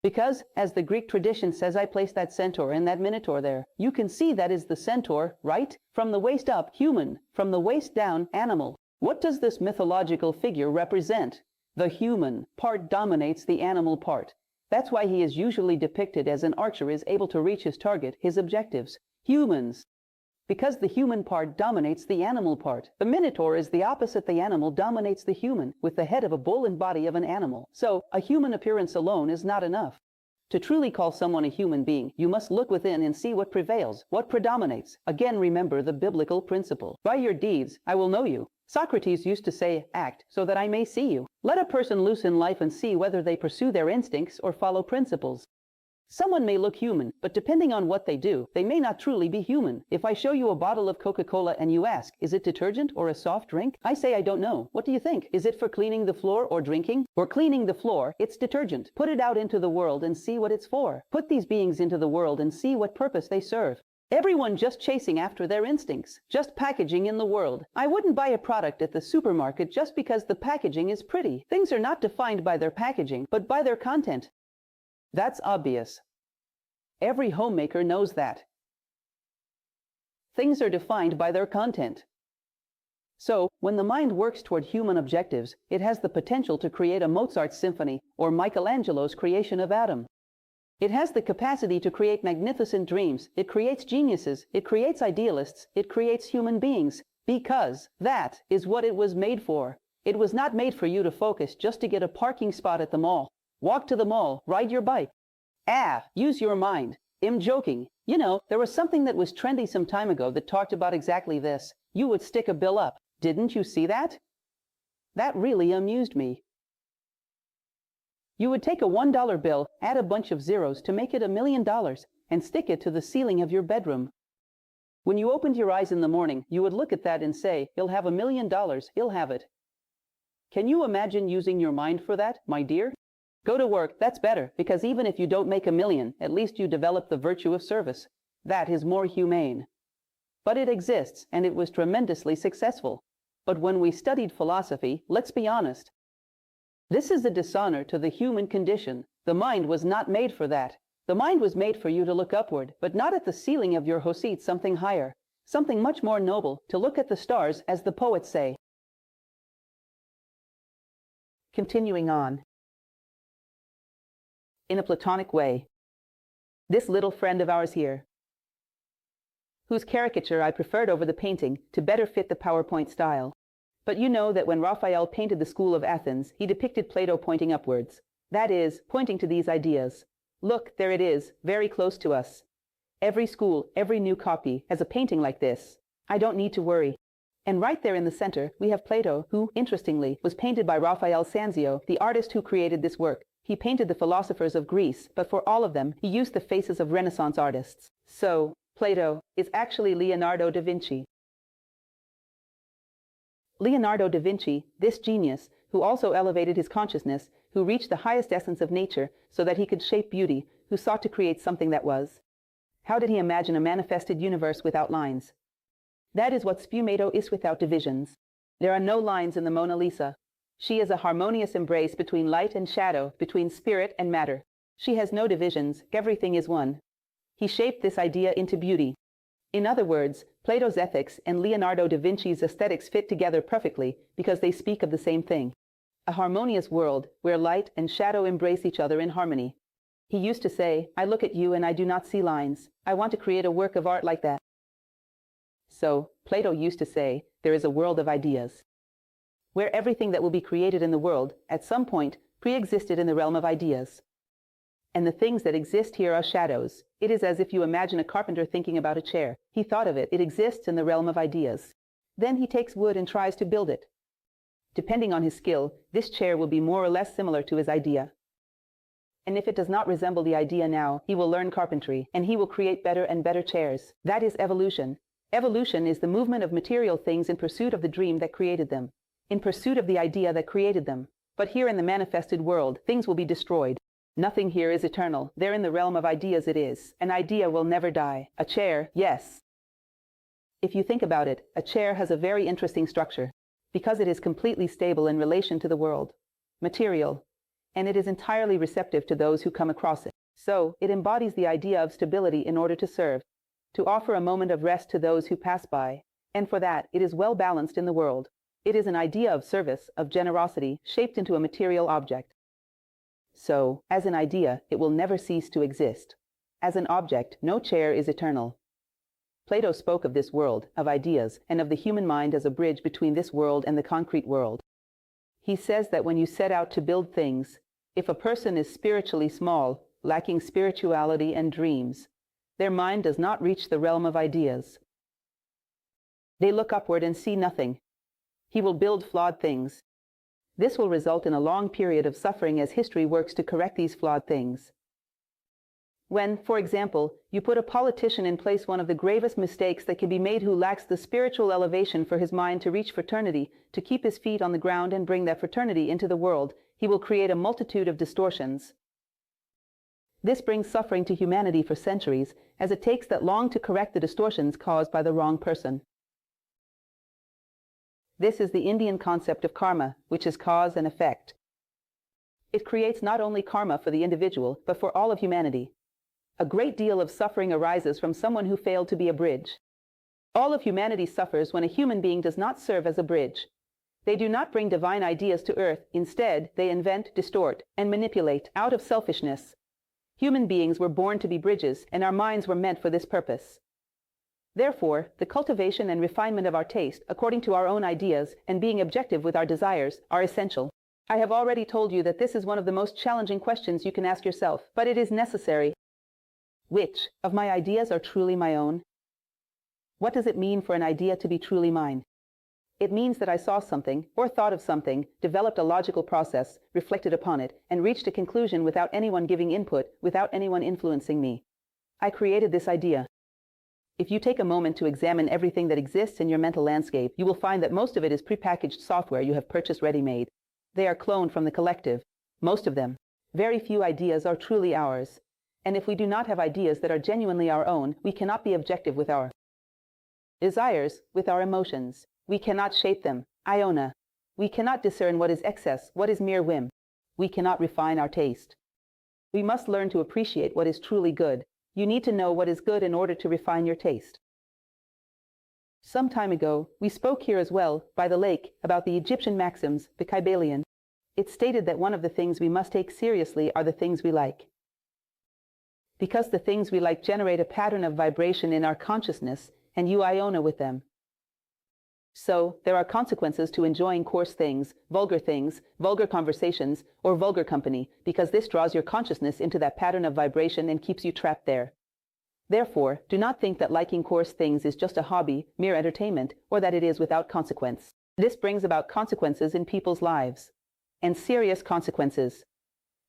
Because, as the Greek tradition says, I place that centaur and that minotaur there. You can see that is the centaur, right? From the waist up, human. From the waist down, animal. What does this mythological figure represent? The human part dominates the animal part. That's why he is usually depicted as an archer is able to reach his target, his objectives. Humans. Because the human part dominates the animal part. The minotaur is the opposite. The animal dominates the human, with the head of a bull and body of an animal. So, a human appearance alone is not enough. To truly call someone a human being, you must look within and see what prevails, what predominates. Again, remember the biblical principle. By your deeds, I will know you. Socrates used to say, act so that I may see you. Let a person loose in life and see whether they pursue their instincts or follow principles. Someone may look human, but depending on what they do, they may not truly be human. If I show you a bottle of Coca-Cola and you ask, is it detergent or a soft drink? I say I don't know. What do you think? Is it for cleaning the floor or drinking? For cleaning the floor, it's detergent. Put it out into the world and see what it's for. Put these beings into the world and see what purpose they serve. Everyone just chasing after their instincts, just packaging in the world. I wouldn't buy a product at the supermarket just because the packaging is pretty. Things are not defined by their packaging, but by their content. That's obvious. Every homemaker knows that. Things are defined by their content. So, when the mind works toward human objectives, it has the potential to create a Mozart symphony or Michelangelo's creation of Adam. It has the capacity to create magnificent dreams. It creates geniuses. It creates idealists. It creates human beings. Because that is what it was made for. It was not made for you to focus just to get a parking spot at the mall. Walk to the mall, ride your bike. Use your mind. I'm joking. You know, there was something that was trendy some time ago that talked about exactly this. You would stick a bill up. Didn't you see that? That really amused me. You would take a $1 bill, add a bunch of zeros to make it $1 million, and stick it to the ceiling of your bedroom. When you opened your eyes in the morning, you would look at that and say, he'll have $1 million, he'll have it. Can you imagine using your mind for that, my dear? Go to work, that's better, because even if you don't make $1 million, at least you develop the virtue of service. That is more humane. But it exists, and it was tremendously successful. But when we studied philosophy, let's be honest. This is a dishonor to the human condition. The mind was not made for that. The mind was made for you to look upward, but not at the ceiling of your hoseat, something higher, something much more noble, to look at the stars, as the poets say. Continuing on. In a platonic way. This little friend of ours here, whose caricature I preferred over the painting to better fit the PowerPoint style. But you know that when Raphael painted the School of Athens, he depicted Plato pointing upwards. That is, pointing to these ideas. Look, there it is, very close to us. Every school, every new copy, has a painting like this. I don't need to worry. And right there in the center, we have Plato, who, interestingly, was painted by Raphael Sanzio, the artist who created this work. He painted the philosophers of Greece, but for all of them, he used the faces of Renaissance artists. So, Plato is actually Leonardo da Vinci. Leonardo da Vinci, this genius, who also elevated his consciousness, who reached the highest essence of nature so that he could shape beauty, who sought to create something that was. How did he imagine a manifested universe without lines? That is what sfumato is without divisions. There are no lines in the Mona Lisa. She is a harmonious embrace between light and shadow, between spirit and matter. She has no divisions, everything is one. He shaped this idea into beauty. In other words, Plato's ethics and Leonardo da Vinci's aesthetics fit together perfectly because they speak of the same thing. A harmonious world where light and shadow embrace each other in harmony. He used to say, I look at you and I do not see lines. I want to create a work of art like that. So, Plato used to say, there is a world of ideas, where everything that will be created in the world, at some point, pre-existed in the realm of ideas. And the things that exist here are shadows. It is as if you imagine a carpenter thinking about a chair. He thought of it. It exists in the realm of ideas. Then he takes wood and tries to build it. Depending on his skill, this chair will be more or less similar to his idea. And if it does not resemble the idea now, he will learn carpentry, and he will create better and better chairs. That is evolution. Evolution is the movement of material things in pursuit of the dream that created them, in pursuit of the idea that created them. But here in the manifested world, things will be destroyed. Nothing here is eternal. There in the realm of ideas it is. An idea will never die. A chair, yes. If you think about it, a chair has a very interesting structure, because it is completely stable in relation to the world, material, and it is entirely receptive to those who come across it. So, it embodies the idea of stability in order to serve, to offer a moment of rest to those who pass by, and for that, it is well balanced in the world. It is an idea of service, of generosity, shaped into a material object. So, as an idea, it will never cease to exist. As an object, no chair is eternal. Plato spoke of this world, of ideas, and of the human mind as a bridge between this world and the concrete world. He says that when you set out to build things, if a person is spiritually small, lacking spirituality and dreams. Their mind does not reach the realm of ideas. They look upward and see nothing. He will build flawed things. This will result in a long period of suffering as history works to correct these flawed things. When, for example, you put a politician in place, one of the gravest mistakes that can be made who lacks the spiritual elevation for his mind to reach fraternity, to keep his feet on the ground and bring that fraternity into the world, he will create a multitude of distortions. This brings suffering to humanity for centuries, as it takes that long to correct the distortions caused by the wrong person. This is the Indian concept of karma, which is cause and effect. It creates not only karma for the individual, but for all of humanity. A great deal of suffering arises from someone who failed to be a bridge. All of humanity suffers when a human being does not serve as a bridge. They do not bring divine ideas to earth. Instead, they invent, distort, and manipulate out of selfishness. Human beings were born to be bridges, and our minds were meant for this purpose. Therefore, the cultivation and refinement of our taste, according to our own ideas, and being objective with our desires, are essential. I have already told you that this is one of the most challenging questions you can ask yourself, but it is necessary. Which of my ideas are truly my own? What does it mean for an idea to be truly mine? It means that I saw something, or thought of something, developed a logical process, reflected upon it, and reached a conclusion without anyone giving input, without anyone influencing me. I created this idea. If you take a moment to examine everything that exists in your mental landscape, you will find that most of it is prepackaged software you have purchased ready-made. They are cloned from the collective. Most of them. Very few ideas are truly ours. And if we do not have ideas that are genuinely our own, we cannot be objective with our desires, with our emotions. We cannot shape them, iota. We cannot discern what is excess, what is mere whim. We cannot refine our taste. We must learn to appreciate what is truly good. You need to know what is good in order to refine your taste. Some time ago, we spoke here as well, by the lake, about the Egyptian maxims, the Kybalion. It stated that one of the things we must take seriously are the things we like. Because the things we like generate a pattern of vibration in our consciousness, and you iona with them. So, there are consequences to enjoying coarse things, vulgar conversations, or vulgar company, because this draws your consciousness into that pattern of vibration and keeps you trapped there. Therefore, do not think that liking coarse things is just a hobby, mere entertainment, or that it is without consequence. This brings about consequences in people's lives. And serious consequences.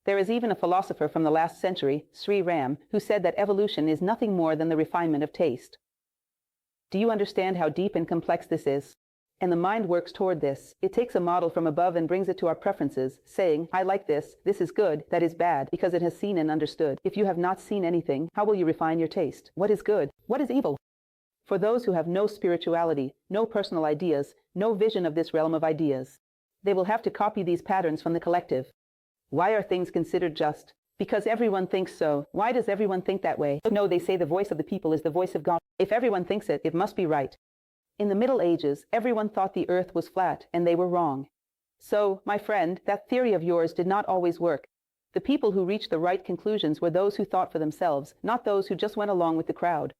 There is even a philosopher from the last century, Sri Ram, who said that evolution is nothing more than the refinement of taste. Do you understand how deep and complex this is? And the mind works toward this. It takes a model from above and brings it to our preferences, saying, I like this is good, that is bad, because it has seen and understood. If you have not seen anything, how will you refine your taste? What is good? What is evil? For those who have no spirituality, no personal ideas, no vision of this realm of ideas, they will have to copy these patterns from the collective. Why are things considered just? Because everyone thinks so. Why does everyone think that way? No, they say the voice of the people is the voice of God. If everyone thinks it, it must be right. In the Middle Ages, everyone thought the earth was flat, and they were wrong. So, my friend, that theory of yours did not always work. The people who reached the right conclusions were those who thought for themselves, not those who just went along with the crowd.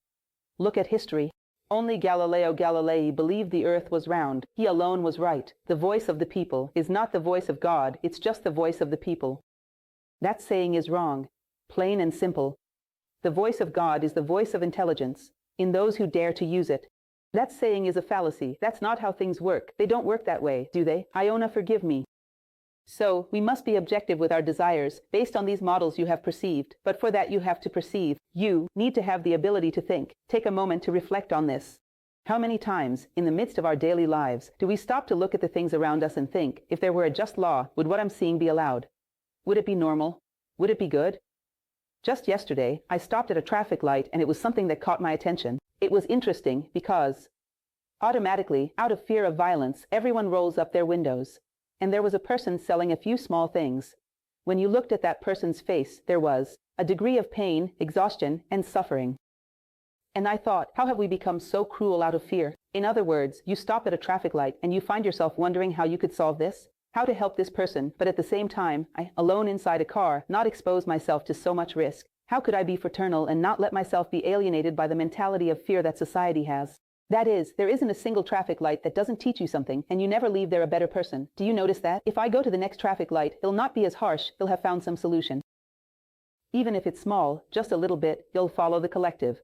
Look at history. Only Galileo Galilei believed the earth was round. He alone was right. The voice of the people is not the voice of God, it's just the voice of the people. That saying is wrong. Plain and simple. The voice of God is the voice of intelligence, in those who dare to use it. That saying is a fallacy. That's not how things work. They don't work that way, do they? Iona, forgive me. So, we must be objective with our desires, based on these models you have perceived. But for that you have to perceive. You need to have the ability to think. Take a moment to reflect on this. How many times, in the midst of our daily lives, do we stop to look at the things around us and think, if there were a just law, would what I'm seeing be allowed? Would it be normal? Would it be good? Just yesterday, I stopped at a traffic light and it was something that caught my attention. It was interesting because automatically, out of fear of violence, everyone rolls up their windows. And there was a person selling a few small things. When you looked at that person's face, there was a degree of pain, exhaustion, and suffering. And I thought, how have we become so cruel out of fear? In other words, you stop at a traffic light and you find yourself wondering how you could solve this, how to help this person, but at the same time, I, alone inside a car, not expose myself to so much risk. How could I be fraternal and not let myself be alienated by the mentality of fear that society has? That is, there isn't a single traffic light that doesn't teach you something, and you never leave there a better person. Do you notice that? If I go to the next traffic light, it'll not be as harsh, they'll have found some solution. Even if it's small, just a little bit, you'll follow the collective.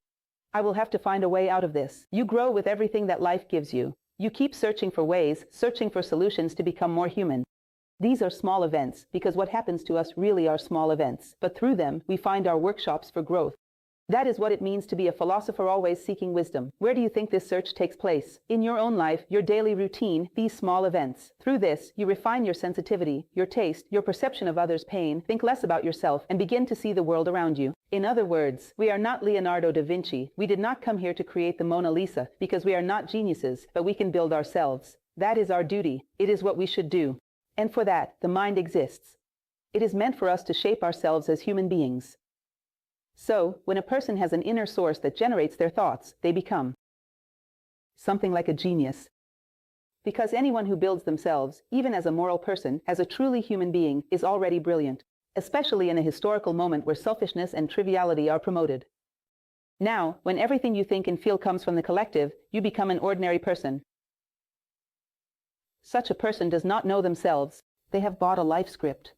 I will have to find a way out of this. You grow with everything that life gives you. You keep searching for ways, searching for solutions to become more human. These are small events, because what happens to us really are small events, but through them, we find our workshops for growth. That is what it means to be a philosopher always seeking wisdom. Where do you think this search takes place? In your own life, your daily routine, these small events. Through this, you refine your sensitivity, your taste, your perception of others' pain, think less about yourself, and begin to see the world around you. In other words, we are not Leonardo da Vinci. We did not come here to create the Mona Lisa, because we are not geniuses, but we can build ourselves. That is our duty. It is what we should do. And for that, the mind exists. It is meant for us to shape ourselves as human beings. So, when a person has an inner source that generates their thoughts, they become something like a genius. Because anyone who builds themselves, even as a moral person, as a truly human being, is already brilliant, especially in a historical moment where selfishness and triviality are promoted. Now, when everything you think and feel comes from the collective, you become an ordinary person. Such a person does not know themselves. They have bought a life script.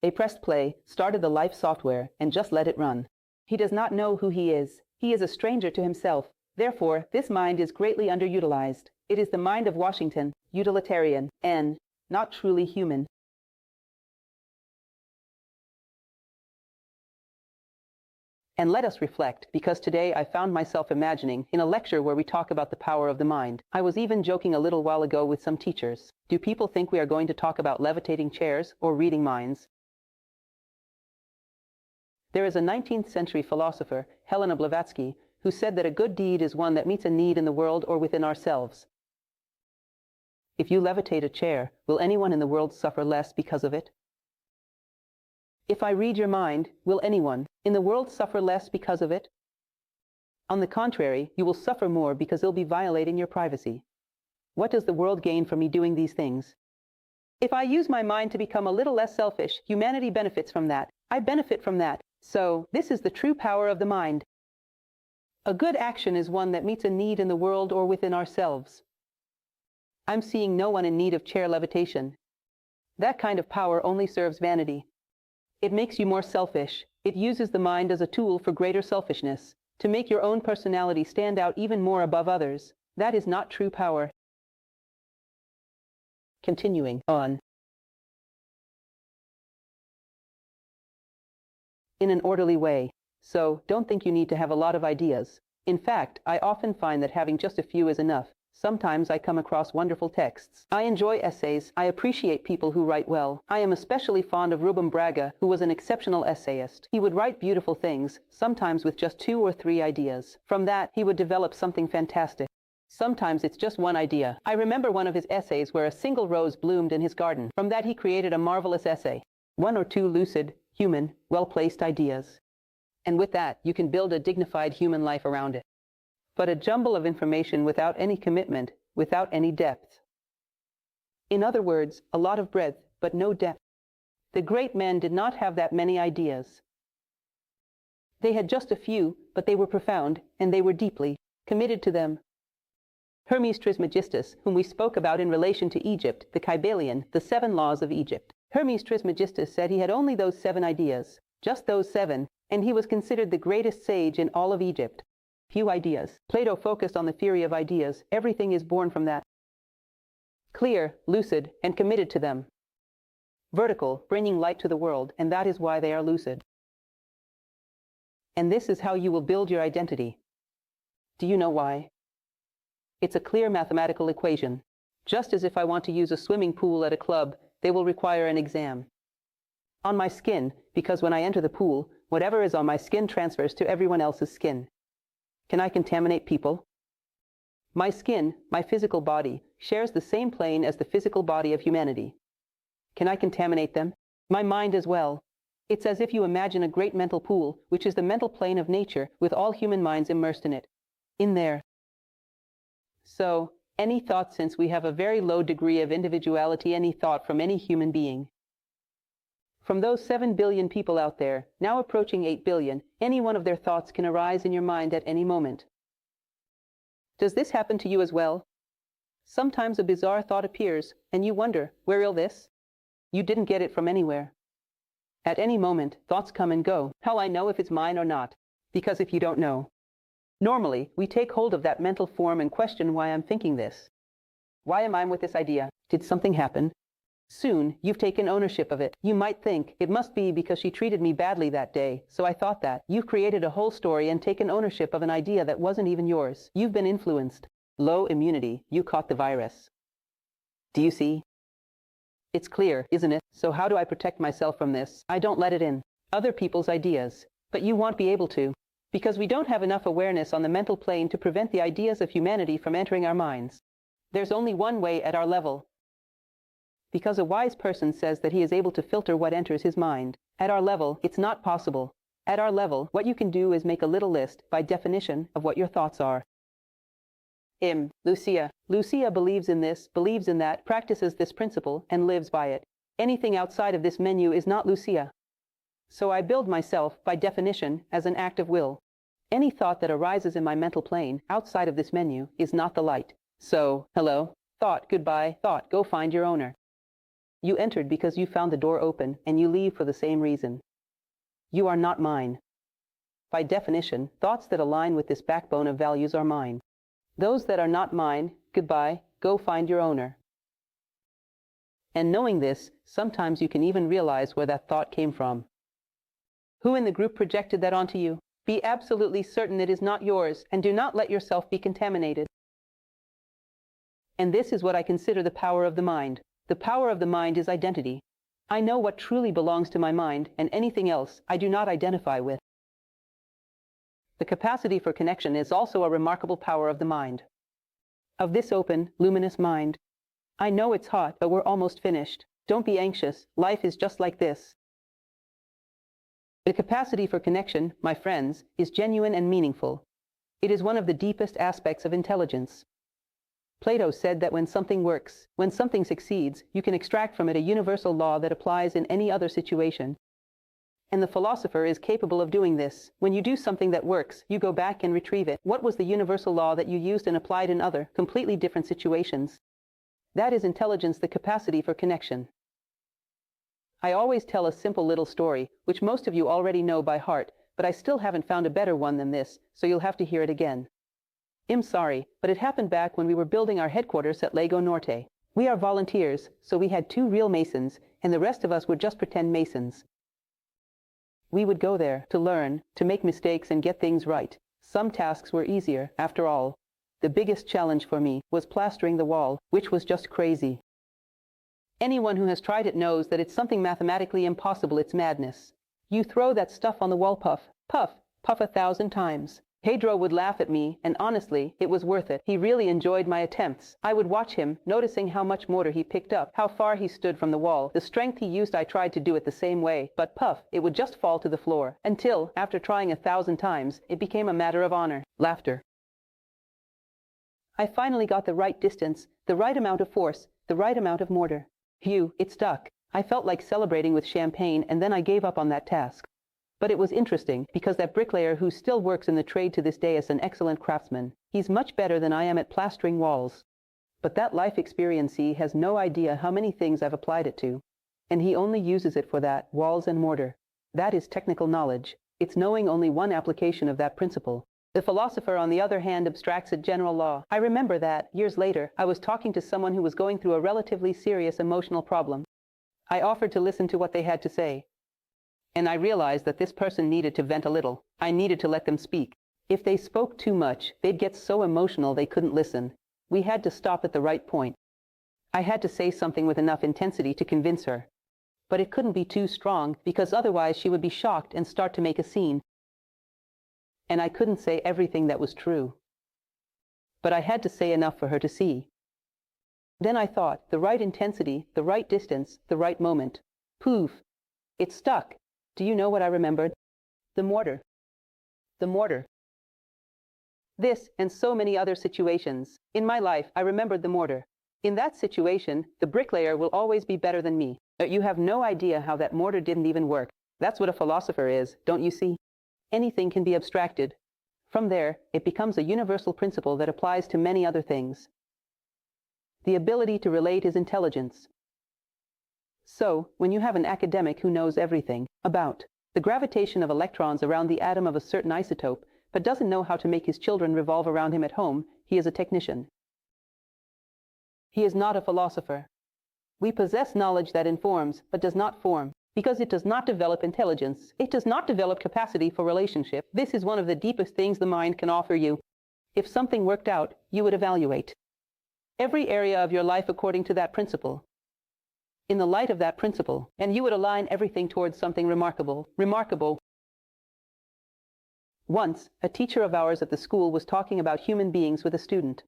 They pressed play, started the life software, and just let it run. He does not know who he is. He is a stranger to himself. Therefore, this mind is greatly underutilized. It is the mind of Washington, utilitarian, and not truly human. And let us reflect, because today I found myself imagining, in a lecture where we talk about the power of the mind. I was even joking a little while ago with some teachers. Do people think we are going to talk about levitating chairs or reading minds? There is a 19th century philosopher, Helena Blavatsky, who said that a good deed is one that meets a need in the world or within ourselves. If you levitate a chair, will anyone in the world suffer less because of it? If I read your mind, will anyone in the world suffer less because of it? On the contrary, you will suffer more because they'll be violating your privacy. What does the world gain from me doing these things? If I use my mind to become a little less selfish, humanity benefits from that. I benefit from that. So, this is the true power of the mind. A good action is one that meets a need in the world or within ourselves. I'm seeing no one in need of chair levitation. That kind of power only serves vanity. It makes you more selfish. It uses the mind as a tool for greater selfishness, to make your own personality stand out even more above others. That is not true power. Continuing on. In an orderly way. So, don't think you need to have a lot of ideas. In fact, I often find that having just a few is enough. Sometimes I come across wonderful texts. I enjoy essays. I appreciate people who write well. I am especially fond of Rubem Braga, who was an exceptional essayist. He would write beautiful things, sometimes with just 2 or 3 ideas. From that, he would develop something fantastic. Sometimes it's just one idea. I remember one of his essays where a single rose bloomed in his garden. From that he created a marvelous essay. 1 or 2 lucid, human, well-placed ideas. And with that, you can build a dignified human life around it. But a jumble of information without any commitment, without any depth. In other words, a lot of breadth, but no depth. The great men did not have that many ideas. They had just a few, but they were profound, and they were deeply committed to them. Hermes Trismegistus, whom we spoke about in relation to Egypt, the Kybalion, the 7 laws of Egypt. Hermes Trismegistus said he had only those 7 ideas, just those 7, and he was considered the greatest sage in all of Egypt. Few ideas. Plato focused on the theory of ideas. Everything is born from that. Clear, lucid, and committed to them. Vertical, bringing light to the world, and that is why they are lucid. And this is how you will build your identity. Do you know why? It's a clear mathematical equation. Just as if I want to use a swimming pool at a club, they will require an exam. On my skin, because when I enter the pool, whatever is on my skin transfers to everyone else's skin. Can I contaminate people? My skin, my physical body, shares the same plane as the physical body of humanity. Can I contaminate them? My mind as well. It's as if you imagine a great mental pool, which is the mental plane of nature, with all human minds immersed in it. In there. So, any thought, since we have a very low degree of individuality, any thought from any human being. From those 7 billion people out there, now approaching 8 billion, any one of their thoughts can arise in your mind at any moment. Does this happen to you as well? Sometimes a bizarre thought appears, and you wonder, where is this? You didn't get it from anywhere. At any moment, thoughts come and go. How'll I know if it's mine or not? Because if you don't know. Normally, we take hold of that mental form and question why I'm thinking this. Why am I with this idea? Did something happen? Soon, you've taken ownership of it. You might think, it must be because she treated me badly that day, so I thought that. You've created a whole story and taken ownership of an idea that wasn't even yours. You've been influenced. Low immunity, you caught the virus. Do you see? It's clear, isn't it? So how do I protect myself from this? I don't let it in. Other people's ideas. But you won't be able to. Because we don't have enough awareness on the mental plane to prevent the ideas of humanity from entering our minds. There's only one way at our level. Because a wise person says that he is able to filter what enters his mind. At our level, it's not possible. At our level, what you can do is make a little list, by definition, of what your thoughts are. Lucia. Lucia believes in this, believes in that, practices this principle, and lives by it. Anything outside of this menu is not Lucia. So I build myself, by definition, as an act of will. Any thought that arises in my mental plane, outside of this menu, is not the light. So, hello, thought, goodbye, thought, go find your owner. You entered because you found the door open, and you leave for the same reason. You are not mine. By definition, thoughts that align with this backbone of values are mine. Those that are not mine, goodbye, go find your owner. And knowing this, sometimes you can even realize where that thought came from. Who in the group projected that onto you? Be absolutely certain it is not yours, and do not let yourself be contaminated. And this is what I consider the power of the mind. The power of the mind is identity. I know what truly belongs to my mind, and anything else I do not identify with. The capacity for connection is also a remarkable power of the mind. Of this open, luminous mind. I know it's hot, but we're almost finished. Don't be anxious. Life is just like this. The capacity for connection, my friends, is genuine and meaningful. It is one of the deepest aspects of intelligence. Plato said that when something works, when something succeeds, you can extract from it a universal law that applies in any other situation. And the philosopher is capable of doing this. When you do something that works, you go back and retrieve it. What was the universal law that you used and applied in other, completely different situations? That is intelligence, the capacity for connection. I always tell a simple little story, which most of you already know by heart, but I still haven't found a better one than this, so you'll have to hear it again. I'm sorry, but it happened back when we were building our headquarters at Lago Norte. We are volunteers, so we had 2 real masons, and the rest of us would just pretend masons. We would go there to learn, to make mistakes and get things right. Some tasks were easier, after all. The biggest challenge for me was plastering the wall, which was just crazy. Anyone who has tried it knows that it's something mathematically impossible. It's madness. You throw that stuff on the wall, puff, puff, puff 1,000 times. Pedro would laugh at me, and honestly, it was worth it. He really enjoyed my attempts. I would watch him, noticing how much mortar he picked up, how far he stood from the wall, the strength he used. I tried to do it the same way, but puff, it would just fall to the floor, until, after trying 1,000 times, it became a matter of honor. Laughter. I finally got the right distance, the right amount of force, the right amount of mortar. Phew, it stuck. I felt like celebrating with champagne, and then I gave up on that task. But it was interesting, because that bricklayer who still works in the trade to this day is an excellent craftsman. He's much better than I am at plastering walls. But that life experience, he has no idea how many things I've applied it to. And he only uses it for that, walls and mortar. That is technical knowledge. It's knowing only one application of that principle. The philosopher, on the other hand, abstracts a general law. I remember that, years later, I was talking to someone who was going through a relatively serious emotional problem. I offered to listen to what they had to say. And I realized that this person needed to vent a little. I needed to let them speak. If they spoke too much, they'd get so emotional they couldn't listen. We had to stop at the right point. I had to say something with enough intensity to convince her. But it couldn't be too strong, because otherwise she would be shocked and start to make a scene. And I couldn't say everything that was true. But I had to say enough for her to see. Then I thought, the right intensity, the right distance, the right moment. Poof! It stuck. Do you know what I remembered? The mortar. The mortar. This and so many other situations. In my life, I remembered the mortar. In that situation, the bricklayer will always be better than me. But you have no idea how that mortar didn't even work. That's what a philosopher is, don't you see? Anything can be abstracted. From there, it becomes a universal principle that applies to many other things. The ability to relate is intelligence. So, when you have an academic who knows everything about the gravitation of electrons around the atom of a certain isotope, but doesn't know how to make his children revolve around him at home, he is a technician. He is not a philosopher. We possess knowledge that informs, but does not form, because it does not develop intelligence. It does not develop capacity for relationship. This is one of the deepest things the mind can offer you. If something worked out, you would evaluate every area of your life according to that principle, in the light of that principle, and you would align everything towards something remarkable. Once, a teacher of ours at the school was talking about human beings with a student.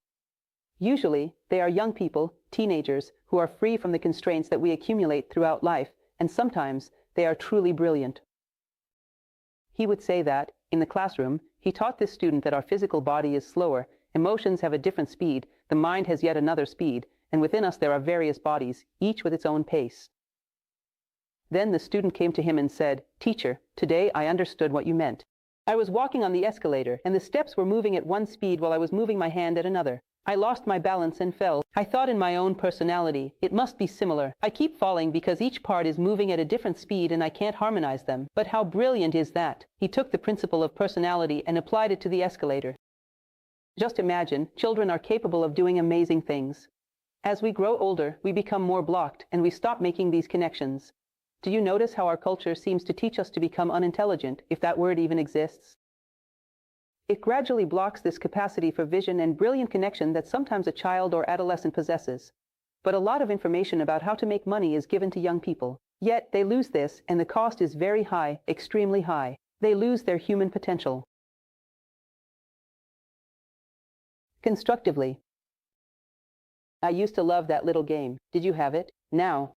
Usually, they are young people, teenagers, who are free from the constraints that we accumulate throughout life, and sometimes they are truly brilliant. He would say that, in the classroom, he taught this student that our physical body is slower, emotions have a different speed, the mind has yet another speed, and within us there are various bodies, each with its own pace. Then the student came to him and said, "Teacher, today I understood what you meant. I was walking on the escalator, and the steps were moving at one speed while I was moving my hand at another. I lost my balance and fell. I thought in my own personality, it must be similar. I keep falling because each part is moving at a different speed and I can't harmonize them. But how brilliant is that?" He took the principle of personality and applied it to the escalator. Just imagine, children are capable of doing amazing things. As we grow older, we become more blocked and we stop making these connections. Do you notice how our culture seems to teach us to become unintelligent, if that word even exists? It gradually blocks this capacity for vision and brilliant connection that sometimes a child or adolescent possesses. But a lot of information about how to make money is given to young people. Yet they lose this, and the cost is very high, extremely high. They lose their human potential. Constructively. I used to love that little game. Did you have it? Now.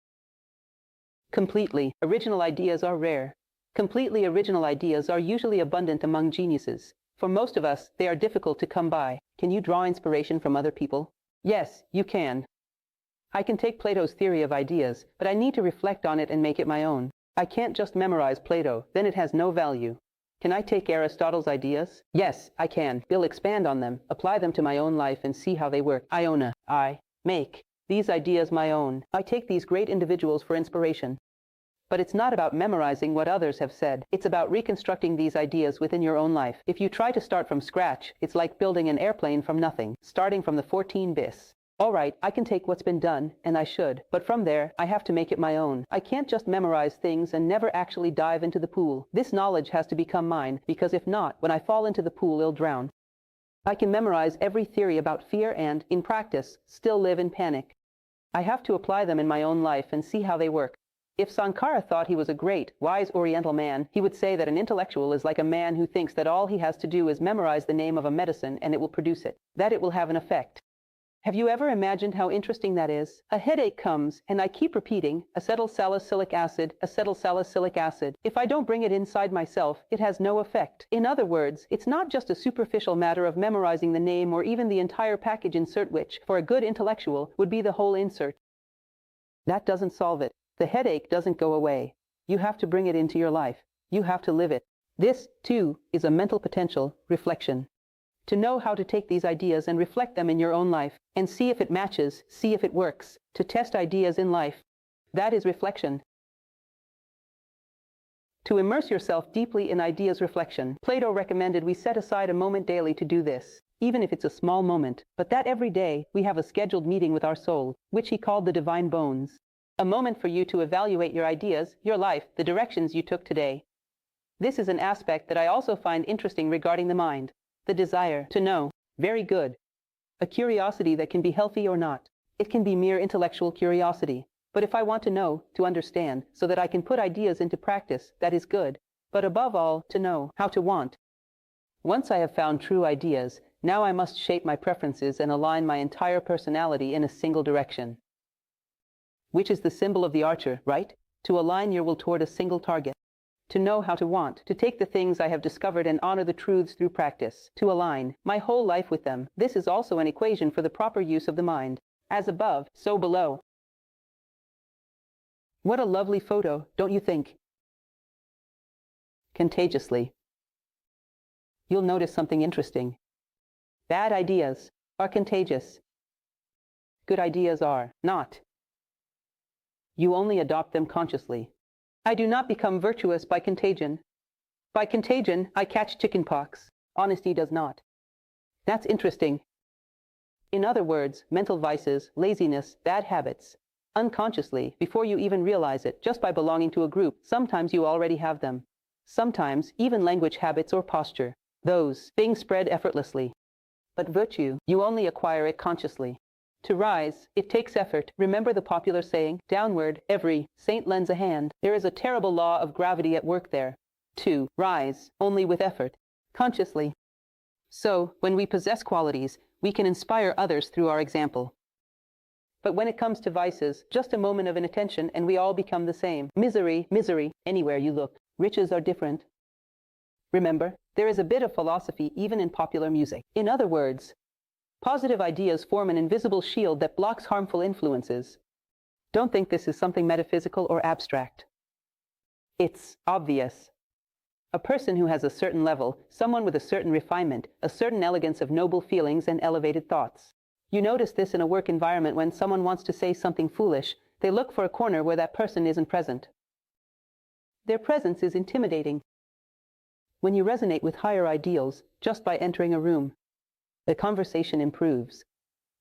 Completely original ideas are rare. Completely original ideas are usually abundant among geniuses. For most of us, they are difficult to come by. Can you draw inspiration from other people? Yes, you can. I can take Plato's theory of ideas, but I need to reflect on it and make it my own. I can't just memorize Plato, then it has no value. Can I take Aristotle's ideas? Yes, I can. I'll expand on them, apply them to my own life and see how they work. I make these ideas my own. I take these great individuals for inspiration. But it's not about memorizing what others have said. It's about reconstructing these ideas within your own life. If you try to start from scratch, it's like building an airplane from nothing, starting from the 14 bis. All right, I can take what's been done, and I should, but from there, I have to make it my own. I can't just memorize things and never actually dive into the pool. This knowledge has to become mine, because if not, when I fall into the pool, I'll drown. I can memorize every theory about fear and, in practice, still live in panic. I have to apply them in my own life and see how they work. If Sankara thought he was a great, wise Oriental man, he would say that an intellectual is like a man who thinks that all he has to do is memorize the name of a medicine and it will produce it, that it will have an effect. Have you ever imagined how interesting that is? A headache comes, and I keep repeating, acetylsalicylic acid, acetylsalicylic acid. If I don't bring it inside myself, it has no effect. In other words, it's not just a superficial matter of memorizing the name or even the entire package insert, which, for a good intellectual, would be the whole insert. That doesn't solve it. The headache doesn't go away. You have to bring it into your life. You have to live it. This, too, is a mental potential, reflection. To know how to take these ideas and reflect them in your own life, and see if it matches, see if it works. To test ideas in life. That is reflection. To immerse yourself deeply in ideas reflection, Plato recommended we set aside a moment daily to do this, even if it's a small moment, but that every day we have a scheduled meeting with our soul, which he called the divine bones. A moment for you to evaluate your ideas, your life, the directions you took today. This is an aspect that I also find interesting regarding the mind. The desire to know. Very good. A curiosity that can be healthy or not. It can be mere intellectual curiosity. But if I want to know, to understand, so that I can put ideas into practice, that is good. But above all, to know how to want. Once I have found true ideas, now I must shape my preferences and align my entire personality in a single direction. Which is the symbol of the archer, right? To align your will toward a single target. To know how to want, to take the things I have discovered and honor the truths through practice, to align my whole life with them. This is also an equation for the proper use of the mind. As above, so below. What a lovely photo, don't you think? Contagiously. You'll notice something interesting. Bad ideas are contagious. Good ideas are not. You only adopt them consciously. I do not become virtuous by contagion. By contagion, I catch chickenpox. Honesty does not. That's interesting. In other words, mental vices, laziness, bad habits, unconsciously, before you even realize it, just by belonging to a group, sometimes you already have them. Sometimes, even language habits or posture. Those things spread effortlessly. But virtue, you only acquire it consciously. To rise, it takes effort. Remember the popular saying, downward, every saint lends a hand. There is a terrible law of gravity at work there. To rise, only with effort, consciously. So, when we possess qualities, we can inspire others through our example. But when it comes to vices, just a moment of inattention and we all become the same. Misery, misery, anywhere you look. Riches are different. Remember, there is a bit of philosophy even in popular music. In other words, positive ideas form an invisible shield that blocks harmful influences. Don't think this is something metaphysical or abstract. It's obvious. A person who has a certain level, someone with a certain refinement, a certain elegance of noble feelings and elevated thoughts. You notice this in a work environment when someone wants to say something foolish, they look for a corner where that person isn't present. Their presence is intimidating. When you resonate with higher ideals, just by entering a room, the conversation improves.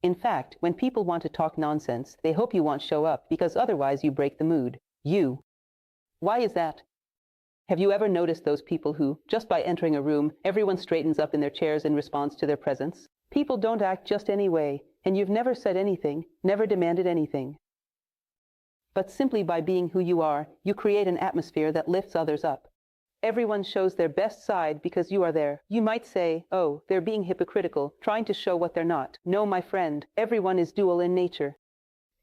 In fact, when people want to talk nonsense, they hope you won't show up because otherwise you break the mood. Why is that? Have you ever noticed those people who, just by entering a room, everyone straightens up in their chairs in response to their presence? People don't act just any way, and you've never said anything, never demanded anything. But simply by being who you are, you create an atmosphere that lifts others up. Everyone shows their best side because you are there. You might say, oh, they're being hypocritical, trying to show what they're not. No, my friend, everyone is dual in nature.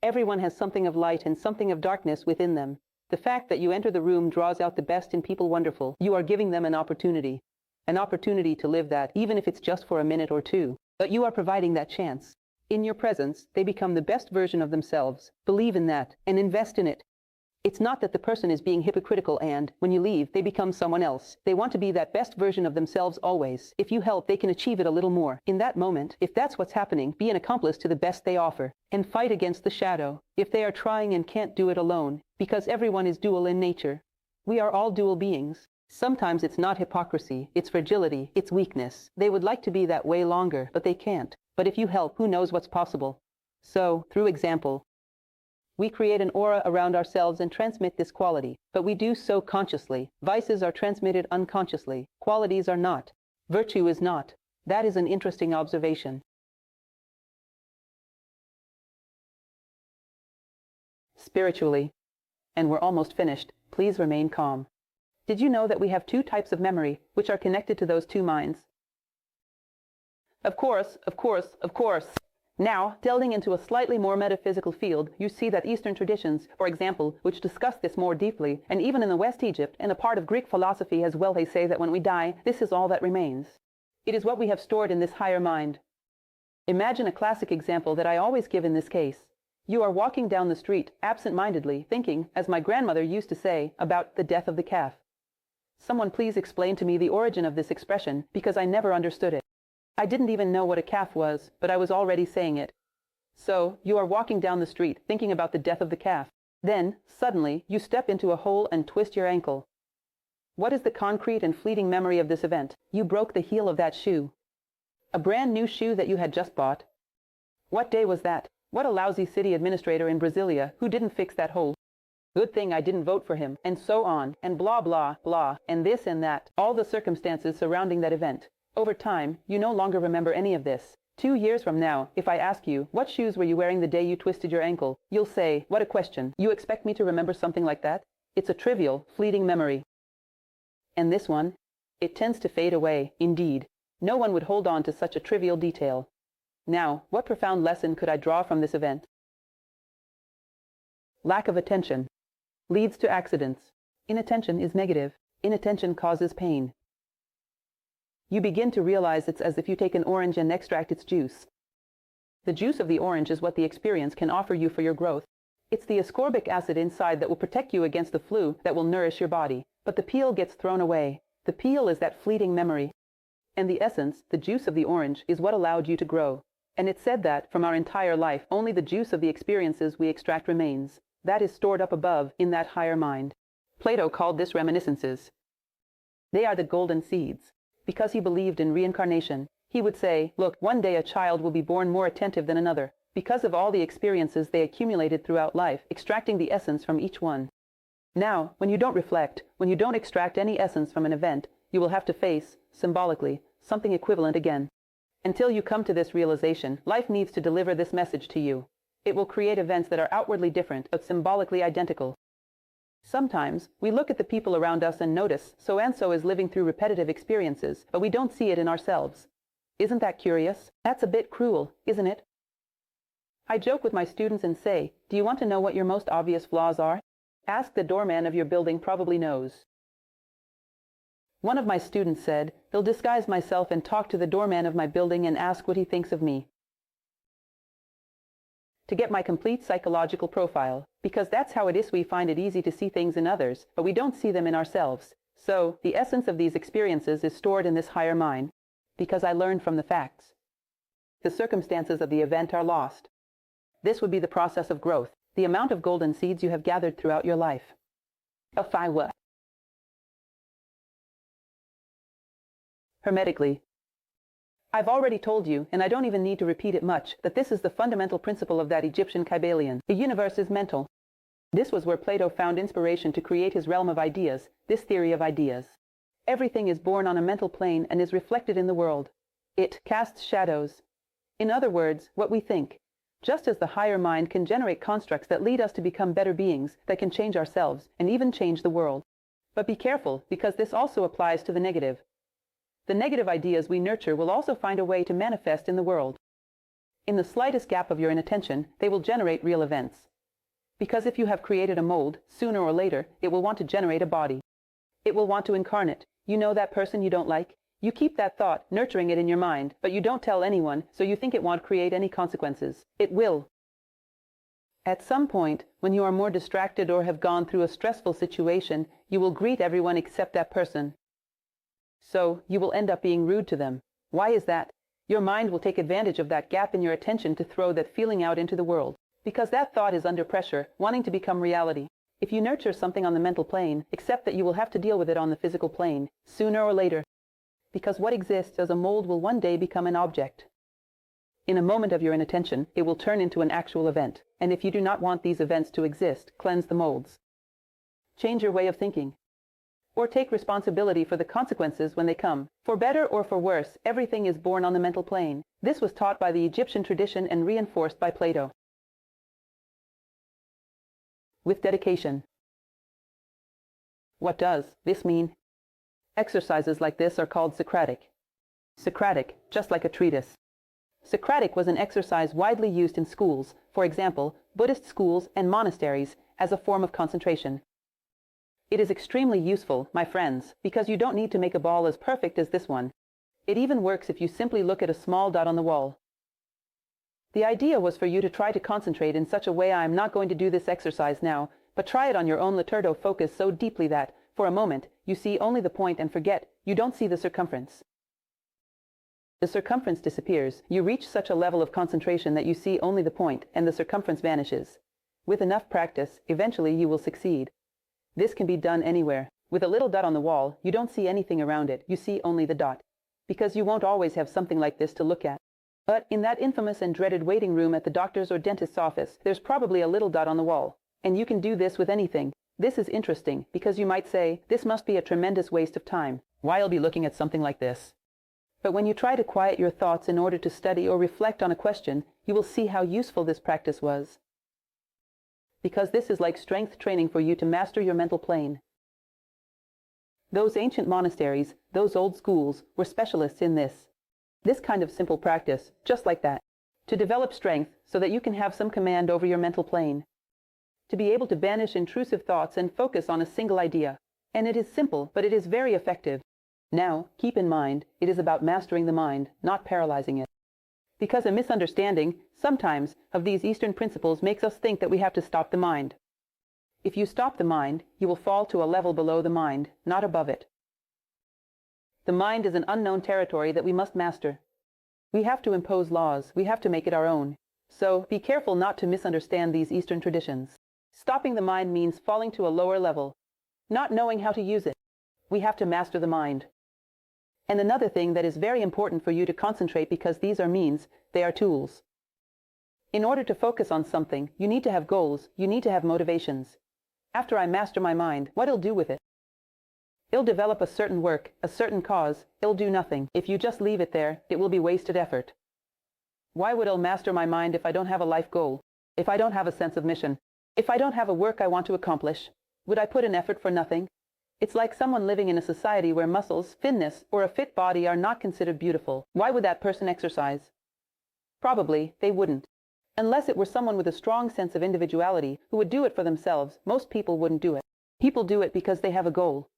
Everyone has something of light and something of darkness within them. The fact that you enter the room draws out the best in people wonderful. You are giving them an opportunity to live that, even if it's just for a minute or two. But you are providing that chance. In your presence, they become the best version of themselves. Believe in that and invest in it. It's not that the person is being hypocritical and, when you leave, they become someone else. They want to be that best version of themselves always. If you help, they can achieve it a little more. In that moment, if that's what's happening, be an accomplice to the best they offer. And fight against the shadow, if they are trying and can't do it alone. Because everyone is dual in nature. We are all dual beings. Sometimes it's not hypocrisy, it's fragility, it's weakness. They would like to be that way longer, but they can't. But if you help, who knows what's possible? So, through example, we create an aura around ourselves and transmit this quality, but we do so consciously. Vices are transmitted unconsciously. Qualities are not. Virtue is not. That is an interesting observation. Spiritually, and we're almost finished, please remain calm. Did you know that we have two types of memory, which are connected to those two minds? Of course. Now, delving into a slightly more metaphysical field, you see that Eastern traditions, for example, which discuss this more deeply, and even in the West Egypt, and a part of Greek philosophy as well, they say that when we die, this is all that remains. It is what we have stored in this higher mind. Imagine a classic example that I always give in this case. You are walking down the street, absent-mindedly, thinking, as my grandmother used to say, about the death of the calf. Someone please explain to me the origin of this expression, because I never understood it. I didn't even know what a calf was, but I was already saying it. So, you are walking down the street, thinking about the death of the calf. Then, suddenly, you step into a hole and twist your ankle. What is the concrete and fleeting memory of this event? You broke the heel of that shoe. A brand new shoe that you had just bought. What day was that? What a lousy city administrator in Brasilia who didn't fix that hole. Good thing I didn't vote for him, and so on, and blah blah blah, and this and that, all the circumstances surrounding that event. Over time, you no longer remember any of this. 2 years from now, if I ask you, what shoes were you wearing the day you twisted your ankle? You'll say, what a question. You expect me to remember something like that? It's a trivial, fleeting memory. And this one? It tends to fade away, indeed. No one would hold on to such a trivial detail. Now, what profound lesson could I draw from this event? Lack of attention leads to accidents. Inattention is negative. Inattention causes pain. You begin to realize it's as if you take an orange and extract its juice. The juice of the orange is what the experience can offer you for your growth. It's the ascorbic acid inside that will protect you against the flu, that will nourish your body. But the peel gets thrown away. The peel is that fleeting memory. And the essence, the juice of the orange, is what allowed you to grow. And it's said that, from our entire life, only the juice of the experiences we extract remains. that is stored up above in that higher mind. Plato called this reminiscences. They are the golden seeds. Because he believed in reincarnation, he would say, look, one day a child will be born more attentive than another, because of all the experiences they accumulated throughout life, extracting the essence from each one. Now, when you don't reflect, when you don't extract any essence from an event, you will have to face, symbolically, something equivalent again. Until you come to this realization, life needs to deliver this message to you. It will create events that are outwardly different, but symbolically identical. Sometimes, we look at the people around us and notice so-and-so is living through repetitive experiences, but we don't see it in ourselves. Isn't that curious? That's a bit cruel, isn't it? I joke with my students and say, do you want to know what your most obvious flaws are? Ask the doorman of your building, probably knows. One of my students said, they'll disguise myself and talk to the doorman of my building and ask what he thinks of me. To get my complete psychological profile, because that's how it is. We find it easy to see things in others, but we don't see them in ourselves. So, the essence of these experiences is stored in this higher mind, because I learned from the facts. The circumstances of the event are lost. This would be the process of growth, the amount of golden seeds you have gathered throughout your life. If I were. Hermetically. I've already told you, and I don't even need to repeat it much, that this is the fundamental principle of that Egyptian Kybalion. The universe is mental. This was where Plato found inspiration to create his realm of ideas, this theory of ideas. Everything is born on a mental plane and is reflected in the world. It casts shadows. In other words, what we think. Just as the higher mind can generate constructs that lead us to become better beings, that can change ourselves, and even change the world. But be careful, because this also applies to the negative. The negative ideas we nurture will also find a way to manifest in the world. In the slightest gap of your inattention, they will generate real events. Because if you have created a mold, sooner or later, it will want to generate a body. It will want to incarnate. You know that person you don't like? You keep that thought, nurturing it in your mind, but you don't tell anyone, so you think it won't create any consequences. It will. At some point, when you are more distracted or have gone through a stressful situation, you will greet everyone except that person. So, you will end up being rude to them. Why is that? Your mind will take advantage of that gap in your attention to throw that feeling out into the world. Because that thought is under pressure, wanting to become reality. If you nurture something on the mental plane, accept that you will have to deal with it on the physical plane, sooner or later. Because what exists as a mold will one day become an object. In a moment of your inattention, it will turn into an actual event. And if you do not want these events to exist, cleanse the molds. Change your way of thinking. Or take responsibility for the consequences when they come. For better or for worse, everything is born on the mental plane. This was taught by the Egyptian tradition and reinforced by Plato. With dedication. What does this mean? Exercises like this are called Socratic. Socratic, just like a treatise. Socratic was an exercise widely used in schools, for example, Buddhist schools and monasteries, as a form of concentration. It is extremely useful, my friends, because you don't need to make a ball as perfect as this one. It even works if you simply look at a small dot on the wall. The idea was for you to try to concentrate in such a way. I am not going to do this exercise now, but try it on your own. Laterdo, focus so deeply that, for a moment, you see only the point and forget, you don't see the circumference. The circumference disappears. You reach such a level of concentration that you see only the point, and the circumference vanishes. With enough practice, eventually you will succeed. This can be done anywhere. With a little dot on the wall, you don't see anything around it. You see only the dot. Because you won't always have something like this to look at. But in that infamous and dreaded waiting room at the doctor's or dentist's office, there's probably a little dot on the wall. And you can do this with anything. This is interesting, because you might say, this must be a tremendous waste of time. Why I'll be looking at something like this? But when you try to quiet your thoughts in order to study or reflect on a question, you will see how useful this practice was. Because this is like strength training for you to master your mental plane. Those ancient monasteries, those old schools, were specialists in this. This kind of simple practice, just like that. To develop strength so that you can have some command over your mental plane. To be able to banish intrusive thoughts and focus on a single idea. And it is simple, but it is very effective. Now, keep in mind, it is about mastering the mind, not paralyzing it. Because a misunderstanding, sometimes, of these Eastern principles makes us think that we have to stop the mind. If you stop the mind, you will fall to a level below the mind, not above it. The mind is an unknown territory that we must master. We have to impose laws, we have to make it our own. So, be careful not to misunderstand these Eastern traditions. Stopping the mind means falling to a lower level, not knowing how to use it. We have to master the mind. And another thing that is very important for you to concentrate, because these are means, they are tools. In order to focus on something, you need to have goals, you need to have motivations. After I master my mind, what it'll do with it? It'll develop a certain work, a certain cause, it'll do nothing. If you just leave it there, it will be wasted effort. Why would I master my mind if I don't have a life goal? If I don't have a sense of mission? If I don't have a work I want to accomplish? Would I put in effort for nothing? It's like someone living in a society where muscles, thinness, or a fit body are not considered beautiful. Why would that person exercise? Probably, they wouldn't. Unless it were someone with a strong sense of individuality who would do it for themselves, most people wouldn't do it. People do it because they have a goal.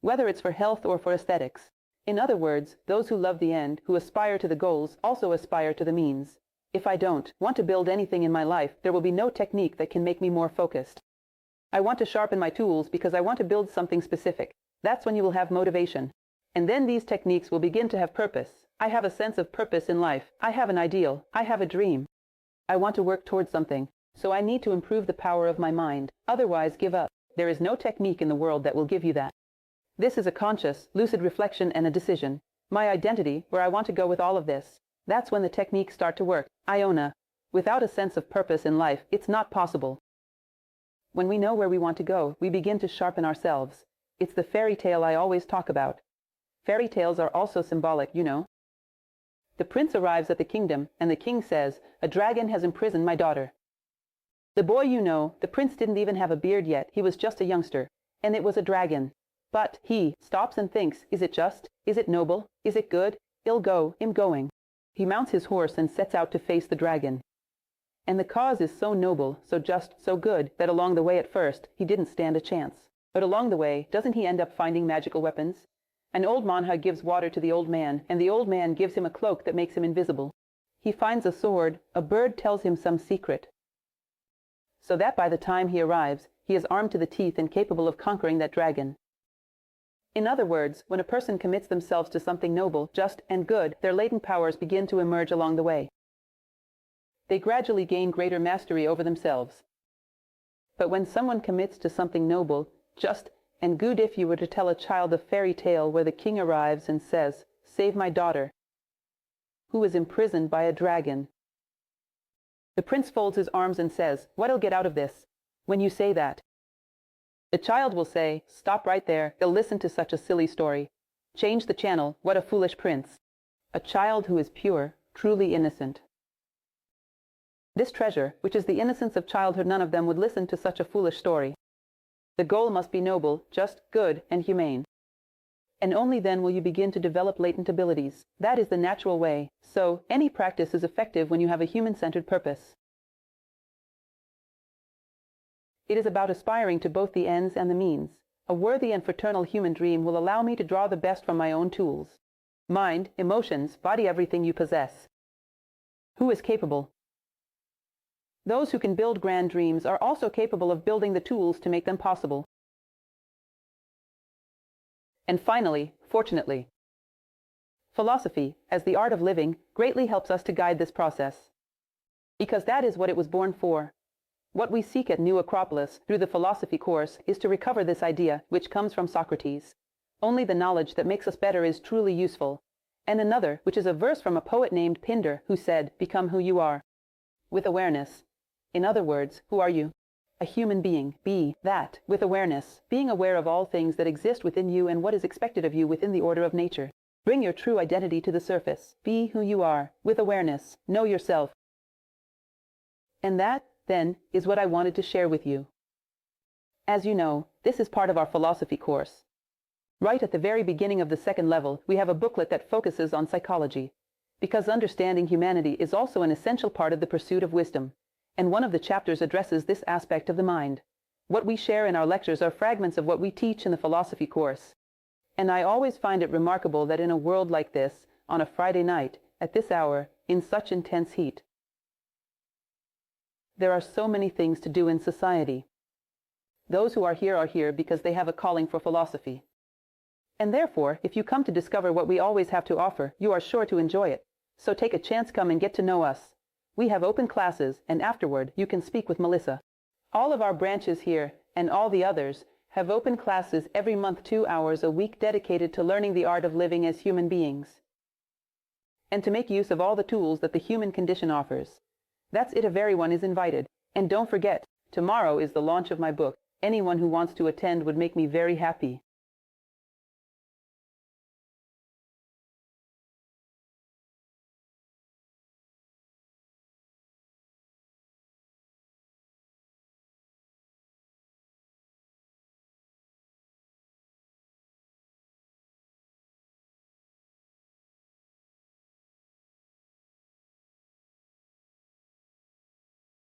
Whether it's for health or for aesthetics. In other words, those who love the end, who aspire to the goals, also aspire to the means. If I don't want to build anything in my life, there will be no technique that can make me more focused. I want to sharpen my tools because I want to build something specific. That's when you will have motivation. And then these techniques will begin to have purpose. I have a sense of purpose in life. I have an ideal. I have a dream. I want to work towards something. So I need to improve the power of my mind. Otherwise, give up. There is no technique in the world that will give you that. This is a conscious, lucid reflection and a decision. My identity, where I want to go with all of this. That's when the techniques start to work. Iona. Without a sense of purpose in life, it's not possible. When we know where we want to go, we begin to sharpen ourselves. It's the fairy tale I always talk about. Fairy tales are also symbolic, you know. The prince arrives at the kingdom, and the king says, "A dragon has imprisoned my daughter." The boy, you know, the prince didn't even have a beard yet, he was just a youngster, and it was a dragon. But he stops and thinks, is it just? Is it noble? Is it good? I'll go, I'm going. He mounts his horse and sets out to face the dragon. And the cause is so noble, so just, so good, that along the way at first, he didn't stand a chance. But along the way, doesn't he end up finding magical weapons? An old manha gives water to the old man, and the old man gives him a cloak that makes him invisible. He finds a sword, a bird tells him some secret. So that by the time he arrives, he is armed to the teeth and capable of conquering that dragon. In other words, when a person commits themselves to something noble, just, and good, their latent powers begin to emerge along the way. They gradually gain greater mastery over themselves. But when someone commits to something noble, just, and good, if you were to tell a child a fairy tale where the king arrives and says, "Save my daughter," who is imprisoned by a dragon. The prince folds his arms and says, "What'll get out of this?" When you say that, the child will say, "Stop right there, they'll listen to such a silly story. Change the channel, what a foolish prince." A child who is pure, truly innocent. This treasure, which is the innocence of childhood, none of them would listen to such a foolish story. The goal must be noble, just, good, and humane. And only then will you begin to develop latent abilities. That is the natural way. So, any practice is effective when you have a human-centered purpose. It is about aspiring to both the ends and the means. A worthy and fraternal human dream will allow me to draw the best from my own tools. Mind, emotions, body, everything you possess. Who is capable? Those who can build grand dreams are also capable of building the tools to make them possible. And finally, fortunately, philosophy, as the art of living, greatly helps us to guide this process. Because that is what it was born for. What we seek at New Acropolis through the philosophy course is to recover this idea, which comes from Socrates. Only the knowledge that makes us better is truly useful. And another, which is a verse from a poet named Pindar, who said, "Become who you are." With awareness. In other words, who are you? A human being. Be that, with awareness, being aware of all things that exist within you and what is expected of you within the order of nature. Bring your true identity to the surface. Be who you are, with awareness. Know yourself. And that, then, is what I wanted to share with you. As you know, this is part of our philosophy course. Right at the very beginning of the second level, we have a booklet that focuses on psychology, because understanding humanity is also an essential part of the pursuit of wisdom, and one of the chapters addresses this aspect of the mind. What we share in our lectures are fragments of what we teach in the philosophy course. And I always find it remarkable that in a world like this, on a Friday night, at this hour, in such intense heat, there are so many things to do in society. Those who are here because they have a calling for philosophy. And therefore, if you come to discover what we always have to offer, you are sure to enjoy it. So take a chance, come and get to know us. We have open classes, and afterward, you can speak with Melissa. All of our branches here, and all the others, have open classes every month, 2 hours a week dedicated to learning the art of living as human beings, and to make use of all the tools that the human condition offers. That's it. Everyone is invited. And don't forget, tomorrow is the launch of my book. Anyone who wants to attend would make me very happy.